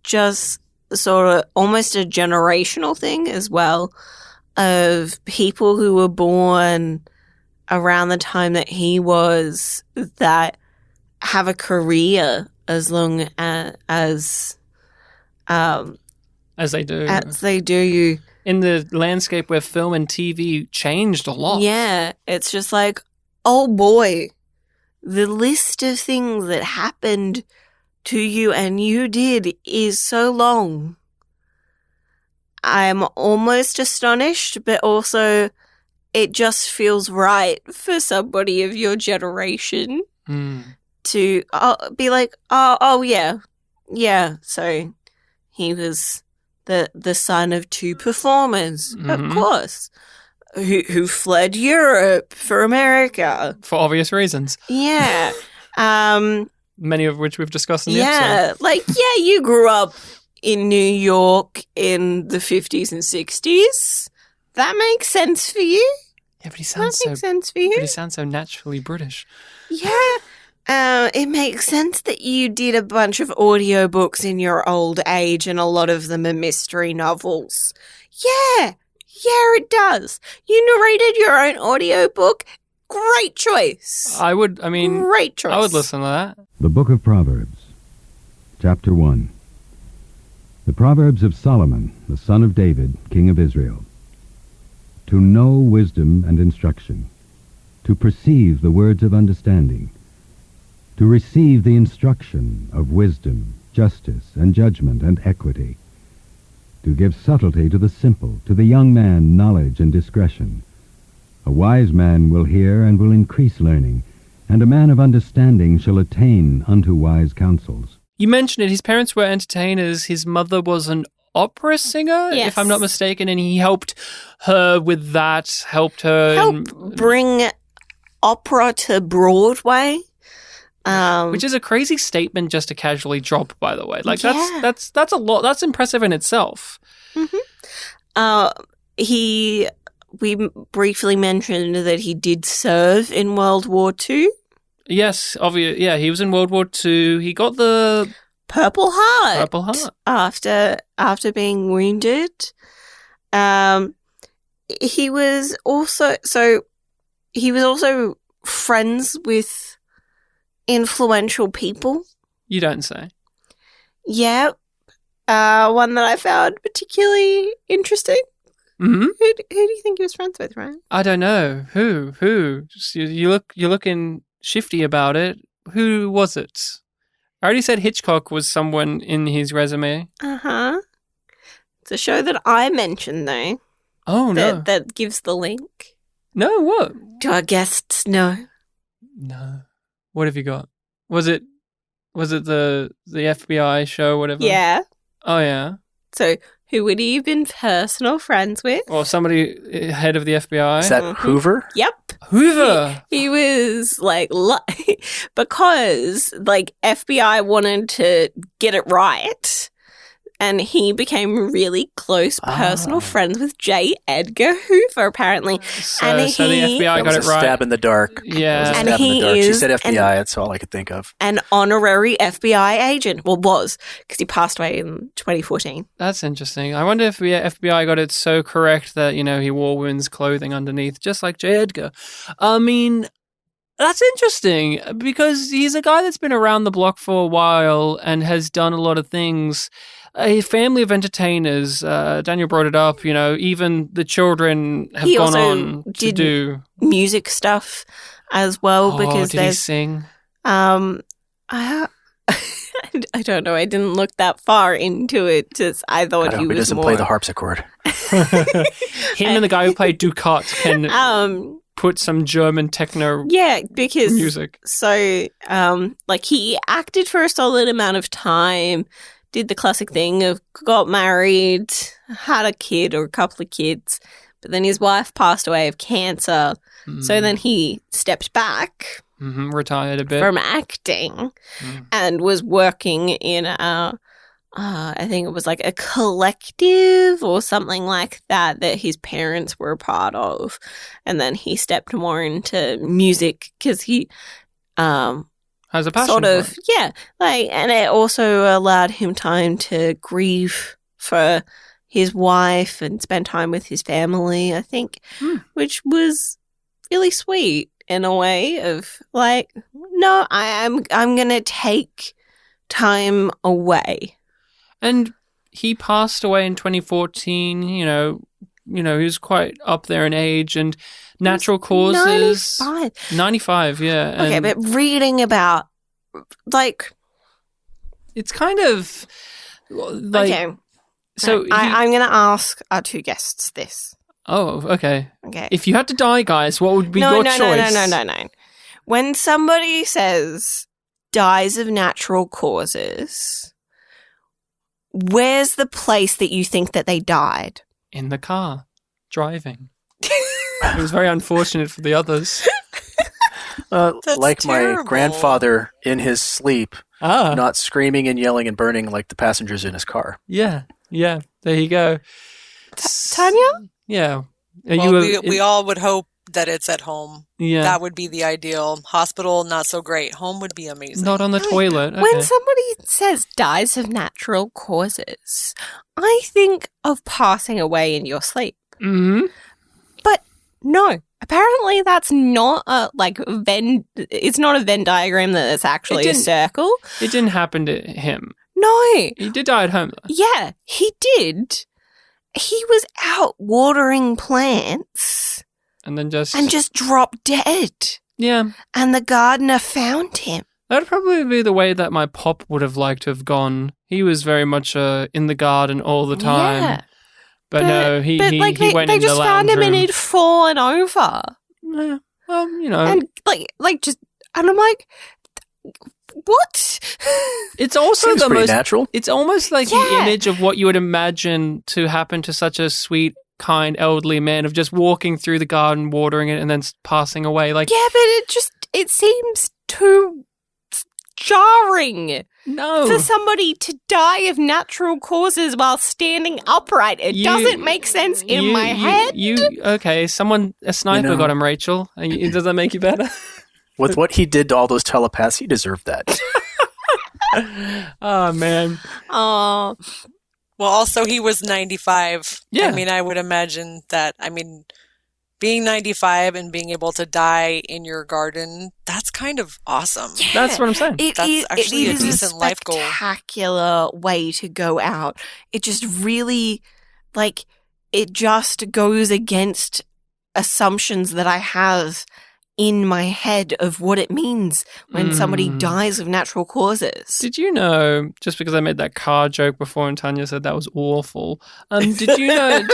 just sort of almost a generational thing as well of people who were born around the time that he was that have a career as long as they do. As they do. In the landscape where film and TV changed a lot. Yeah, it's just like, oh boy, the list of things that happened to you and you did is so long. I'm almost astonished, but also it just feels right for somebody of your generation to be like, oh yeah. So he was the son of two performers, of course, who fled Europe for America for obvious reasons. Yeah, many of which we've discussed in the episode. You grew up in New York in the 50s and 60s. That makes sense for you. Yeah, but he sounds makes sense for you. But he sounds so naturally British. Yeah. It makes sense that you did a bunch of audiobooks in your old age and a lot of them are mystery novels. Yeah, it does. You narrated your own audiobook. Great choice. Great choice. I would listen to that. The Book of Proverbs, Chapter 1. The Proverbs of Solomon, the son of David, king of Israel. To know wisdom and instruction, to perceive the words of understanding, to receive the instruction of wisdom, justice, and judgment, and equity, to give subtlety to the simple, to the young man knowledge and discretion. A wise man will hear and will increase learning, and a man of understanding shall attain unto wise counsels. You mentioned it, his parents were entertainers, his mother was an opera singer, if I'm not mistaken, and he helped her with that, helped bring opera to Broadway. Which is a crazy statement just to casually drop, by the way. Like, that's a lot. That's impressive in itself. We briefly mentioned that he did serve in World War II. Yes, obviously. Yeah, he was in World War II. He got the Purple Heart. After being wounded. He was also friends with influential people. You don't say. Yeah. One that I found particularly interesting. Mm-hmm. Who do you think he was friends with, Ryan? I don't know. Who? You're looking shifty about it. Who was it? I already said Hitchcock was someone in his resume. Uh-huh. It's a show that I mentioned, though. Oh, no. That gives the link. No, what? Do our guests know? No. What have you got? Was it the FBI show, whatever? Yeah. Oh, yeah. So, who would he have been personal friends with? Or somebody head of the FBI? Is that Hoover? Yep. Hoover. He was because FBI wanted to get it right. and he became really close personal friends with J. Edgar Hoover, apparently. So and the FBI got it right. Stab in the dark. Yeah. Stab in the dark. She said FBI. That's all I could think of. An honorary FBI agent. Well, was, because he passed away in 2014. That's interesting. I wonder if the FBI got it so correct that, he wore women's clothing underneath, just like J. Edgar. I mean, that's interesting because he's a guy that's been around the block for a while and has done a lot of things. A family of entertainers. Daniel brought it up. Even the children have gone on to do music stuff as well. Because did he sing? I don't know. I didn't look that far into it. Just I thought he was doesn't more play the harpsichord. Him and the guy who played Ducat can put some German techno because music. So he acted for a solid amount of time. Did the classic thing of got married, had a kid or a couple of kids, but then his wife passed away of cancer. So then he stepped back, retired a bit from acting, and was working in I think it was like a collective or something like that that his parents were a part of, and then he stepped more into music because he has a passion sort of for it. and it also allowed him time to grieve for his wife and spend time with his family, I think, which was really sweet in a way of no, I'm gonna take time away. And he passed away in 2014. He was quite up there in age, and natural causes. 95, yeah. Okay, but reading about, it's kind of okay. So I'm going to ask our two guests this. Oh, okay. Okay. If you had to die, guys, what would be your choice? No. When somebody says dies of natural causes, where's the place that you think that they died? In the car, driving. It was very unfortunate for the others. Like terrible. My grandfather in his sleep, not screaming and yelling and burning like the passengers in his car. Yeah. There you go. Tanya? Yeah. We all would hope that it's at home. Yeah. That would be the ideal. Hospital, not so great. Home would be amazing. Not on the toilet. Okay. When somebody says dies of natural causes, I think of passing away in your sleep. Mm-hmm. But no, apparently that's not it's not a Venn diagram that's actually a circle. It didn't happen to him. No. He did die at home, though. Yeah, he did. He was out watering plants. And then just dropped dead. Yeah. And the gardener found him. That would probably be the way that my pop would have liked to have gone. He was very much in the garden all the time. Yeah. But no, he went in the lounge room. They just found him and he'd fallen over. Yeah. Well, And and I'm like, what? It's also Seems the pretty most natural. It's almost like the image of what you would imagine to happen to such a sweet, kind, elderly man, of just walking through the garden, watering it, and then passing away. Like, yeah, but it seems too jarring. No. For somebody to die of natural causes while standing upright. It doesn't make sense in my head. Okay, a sniper got him, Rachel. Does that make you better? With what he did to all those telepaths, he deserved that. Oh, man. Oh. Well, also, he was 95. Yeah. I mean, I would imagine that, being 95 and being able to die in your garden, that's kind of awesome. Yeah. That's what I'm saying. That's actually a decent life goal. It is a spectacular way to go out. It just really, it just goes against assumptions that I have in my head of what it means when somebody dies of natural causes. Did you know, just because I made that car joke before and Tanya said that was awful, did you know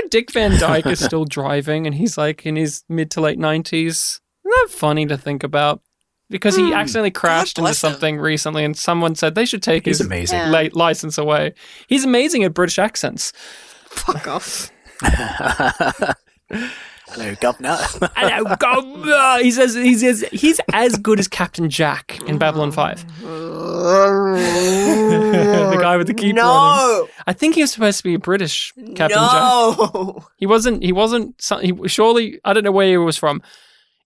Dick Van Dyke is still driving and he's in his mid to late 90s? Isn't that funny to think about? Because he accidentally crashed into something recently and someone said they should take his license away. He's amazing at British accents. Fuck off. Hello, governor. Hello, governor. He says he's as good as Captain Jack in Babylon 5. The guy with the keep running. I think he was supposed to be a British Captain Jack. He wasn't. Surely, I don't know where he was from.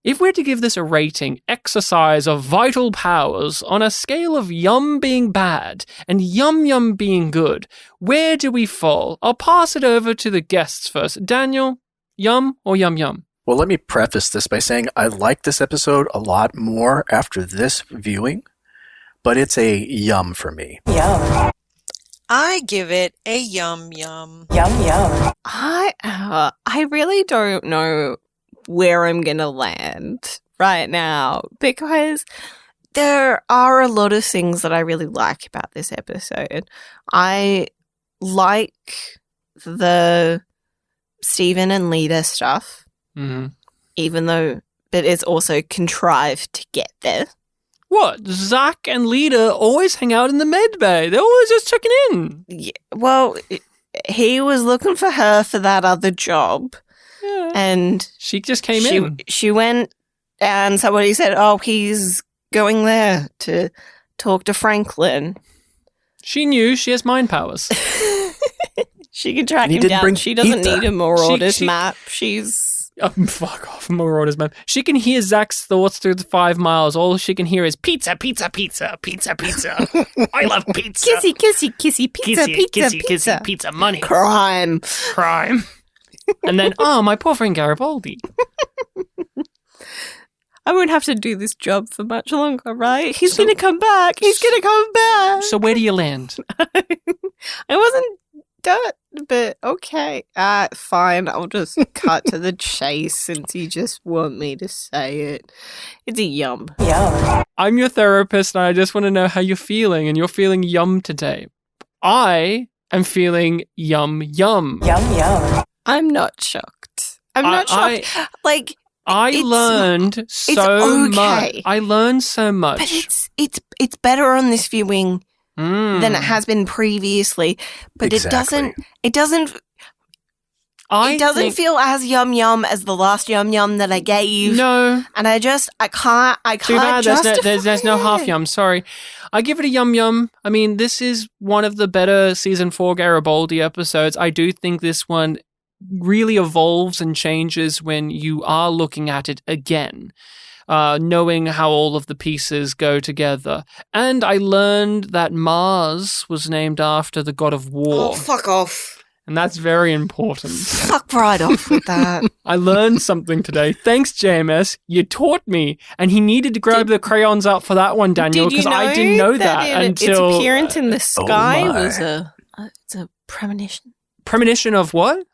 If we're to give this a rating, exercise of vital powers on a scale of Yum being bad and Yum Yum being good, where do we fall? I'll pass it over to the guests first. Daniel, Yum or Yum Yum? Well, let me preface this by saying I like this episode a lot more after this viewing, but it's a Yum for me. Yum. I give it a Yum Yum. Yum Yum. I really don't know where I'm gonna land right now, because there are a lot of things that I really like about this episode. I like the Stephen and Lita stuff, even though but it's also contrived to get there. What? Zach and Lita always hang out in the med bay. They're always just checking in. Yeah, well, he was looking for her for that other job. Yeah. And she just came in. She went and somebody said, oh, he's going there to talk to Franklin. She knew she has mind powers. She can track him down. She doesn't need a Marauder's map. She's... fuck off, Marauder's map. She can hear Zach's thoughts through the 5 miles. All she can hear is pizza, pizza, pizza, pizza, pizza. I love pizza. Kissy, kissy, kissy, pizza, kissy, pizza, kissy, pizza. Kissy, pizza, money. Crime. And then, my poor friend Garibaldi. I won't have to do this job for much longer, right? He's going to come back. He's going to come back. So where do you land? I wasn't done, but okay. Fine. I'll just cut to the chase since you just want me to say it. It's a Yum. Yum. I'm your therapist and I just want to know how you're feeling, and you're feeling Yum today. I am feeling Yum Yum. Yum Yum. I'm not shocked. I'm not shocked. I learned so much. I learned so much. But it's better on this viewing than it has been previously. But it doesn't feel as Yum Yum as the last Yum Yum that I gave. No. And I can't Too bad justify there's no half Yum, sorry. I give it a Yum Yum. I mean, this is one of the better season 4 Garibaldi episodes. I do think this one really evolves and changes when you are looking at it again, knowing how all of the pieces go together. And I learned that Mars was named after the god of war. Oh, fuck off. And that's very important. Fuck right off with that. I learned something today. Thanks, JMS. You taught me. And he needed to grab the crayons out for that one, Daniel, because I didn't know that until... Its appearance in the sky was it's a premonition. Premonition of what?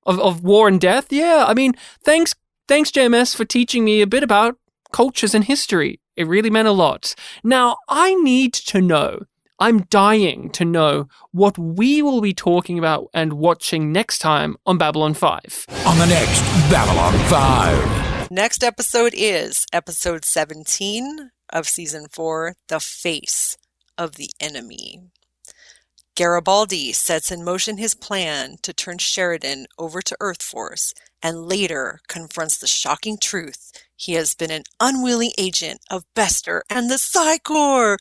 Of war and death? Yeah, I mean, thanks, JMS, for teaching me a bit about cultures and history. It really meant a lot. Now, I need to know, I'm dying to know what we will be talking about and watching next time on Babylon 5. On the next Babylon 5. Next episode is episode 17 of season 4, The Face of the Enemy. Garibaldi sets in motion his plan to turn Sheridan over to Earth Force and later confronts the shocking truth he has been an unwilling agent of Bester and the Psi Corps.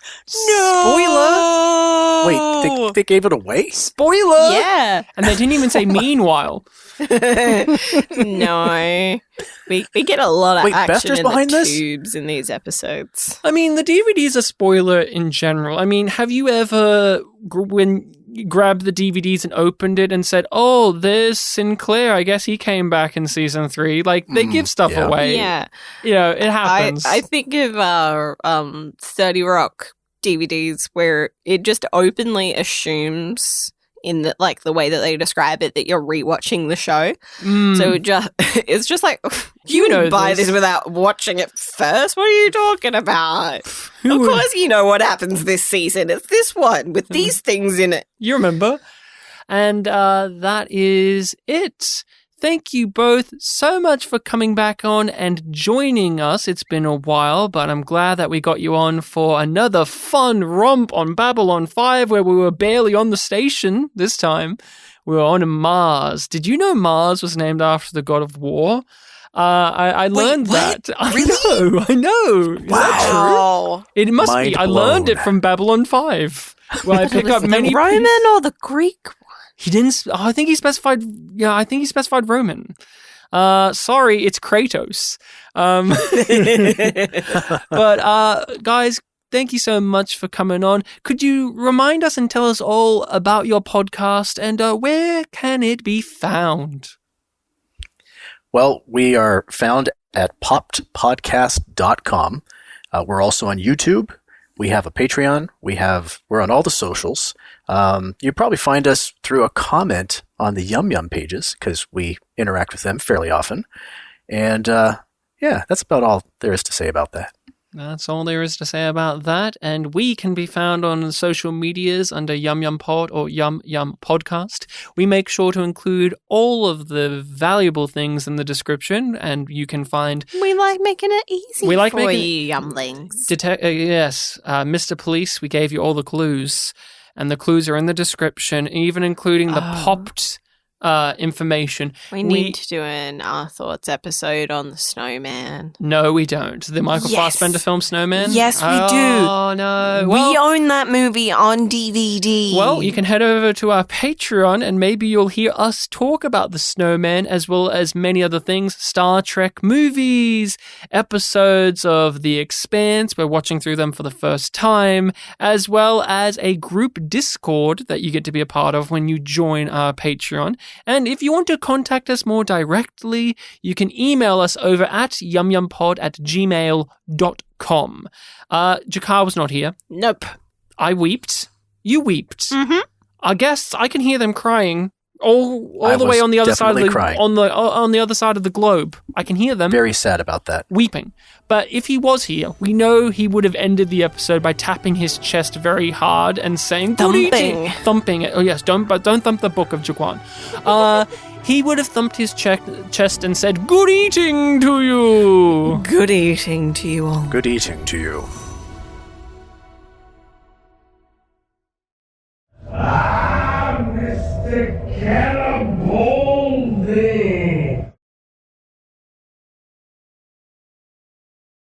No! Spoiler! Wait, they gave it away? Spoiler! Yeah. And they didn't even say meanwhile. No. We get a lot of action Bester's in behind the this? tubes in these episodes. I mean, the DVD's a spoiler in general. I mean, have you ever, when you grabbed the DVDs and opened it and said, oh, there's Sinclair, I guess he came back in season 3. Like, they give stuff away. Yeah. You know, it happens. I think of 30 Rock DVDs where it just openly assumes in the way that they describe it that you're rewatching the show. So it's just like, you know, buy this without watching it first. What are you talking about? Of course you know what happens this season. It's this one with these things in it. You remember. And that is it. Thank you both so much for coming back on and joining us. It's been a while, but I'm glad that we got you on for another fun romp on Babylon 5, where we were barely on the station this time. We were on Mars. Did you know Mars was named after the god of war? I learned that. Really? I know. Is that true? It must be. I learned it from Babylon 5. where I pick up many. The Roman or the Greek one? He didn't. I think he specified. Yeah, I think he specified Roman. Sorry, it's Kratos. But guys, thank you so much for coming on. Could you remind us and tell us all about your podcast and where can it be found? Well, we are found at poppedpodcast.com. We're also on YouTube. We have a Patreon. We're on all the socials. You probably find us through a comment on the Yum Yum pages because we interact with them fairly often. And yeah, that's about all there is to say about that. That's all there is to say about that. And we can be found on social medias under YumYumPod or YumYumPodcast. We make sure to include all of the valuable things in the description, and you can find... We like making it easy for you, Yumlings. Yes, Mr. Police, we gave you all the clues, and the clues are in the description, even including the popped information. We need to do an Our Thoughts episode on the snowman. No, we don't. The Michael Fassbender film Snowman? Yes, we do. Oh, no. We own that movie on DVD. Well, you can head over to our Patreon and maybe you'll hear us talk about the snowman as well as many other things. Star Trek movies, episodes of The Expanse. We're watching through them for the first time, as well as a group Discord that you get to be a part of when you join our Patreon. And if you want to contact us more directly, you can email us over at yumyumpod@gmail.com. Jakar was not here. Nope. I weeped. You weeped. Mm-hmm. Our guests, I can hear them crying all the way on the other side of the on the other side of the globe. I can hear them. Very sad about that. Weeping. But if he was here, we know he would have ended the episode by tapping his chest very hard and saying thumping it. Oh yes, don't thump the Book of Jaquan. He would have thumped his chest and said, "Good eating to you." Good eating to you all. Good eating to you. Mr. Cannonball,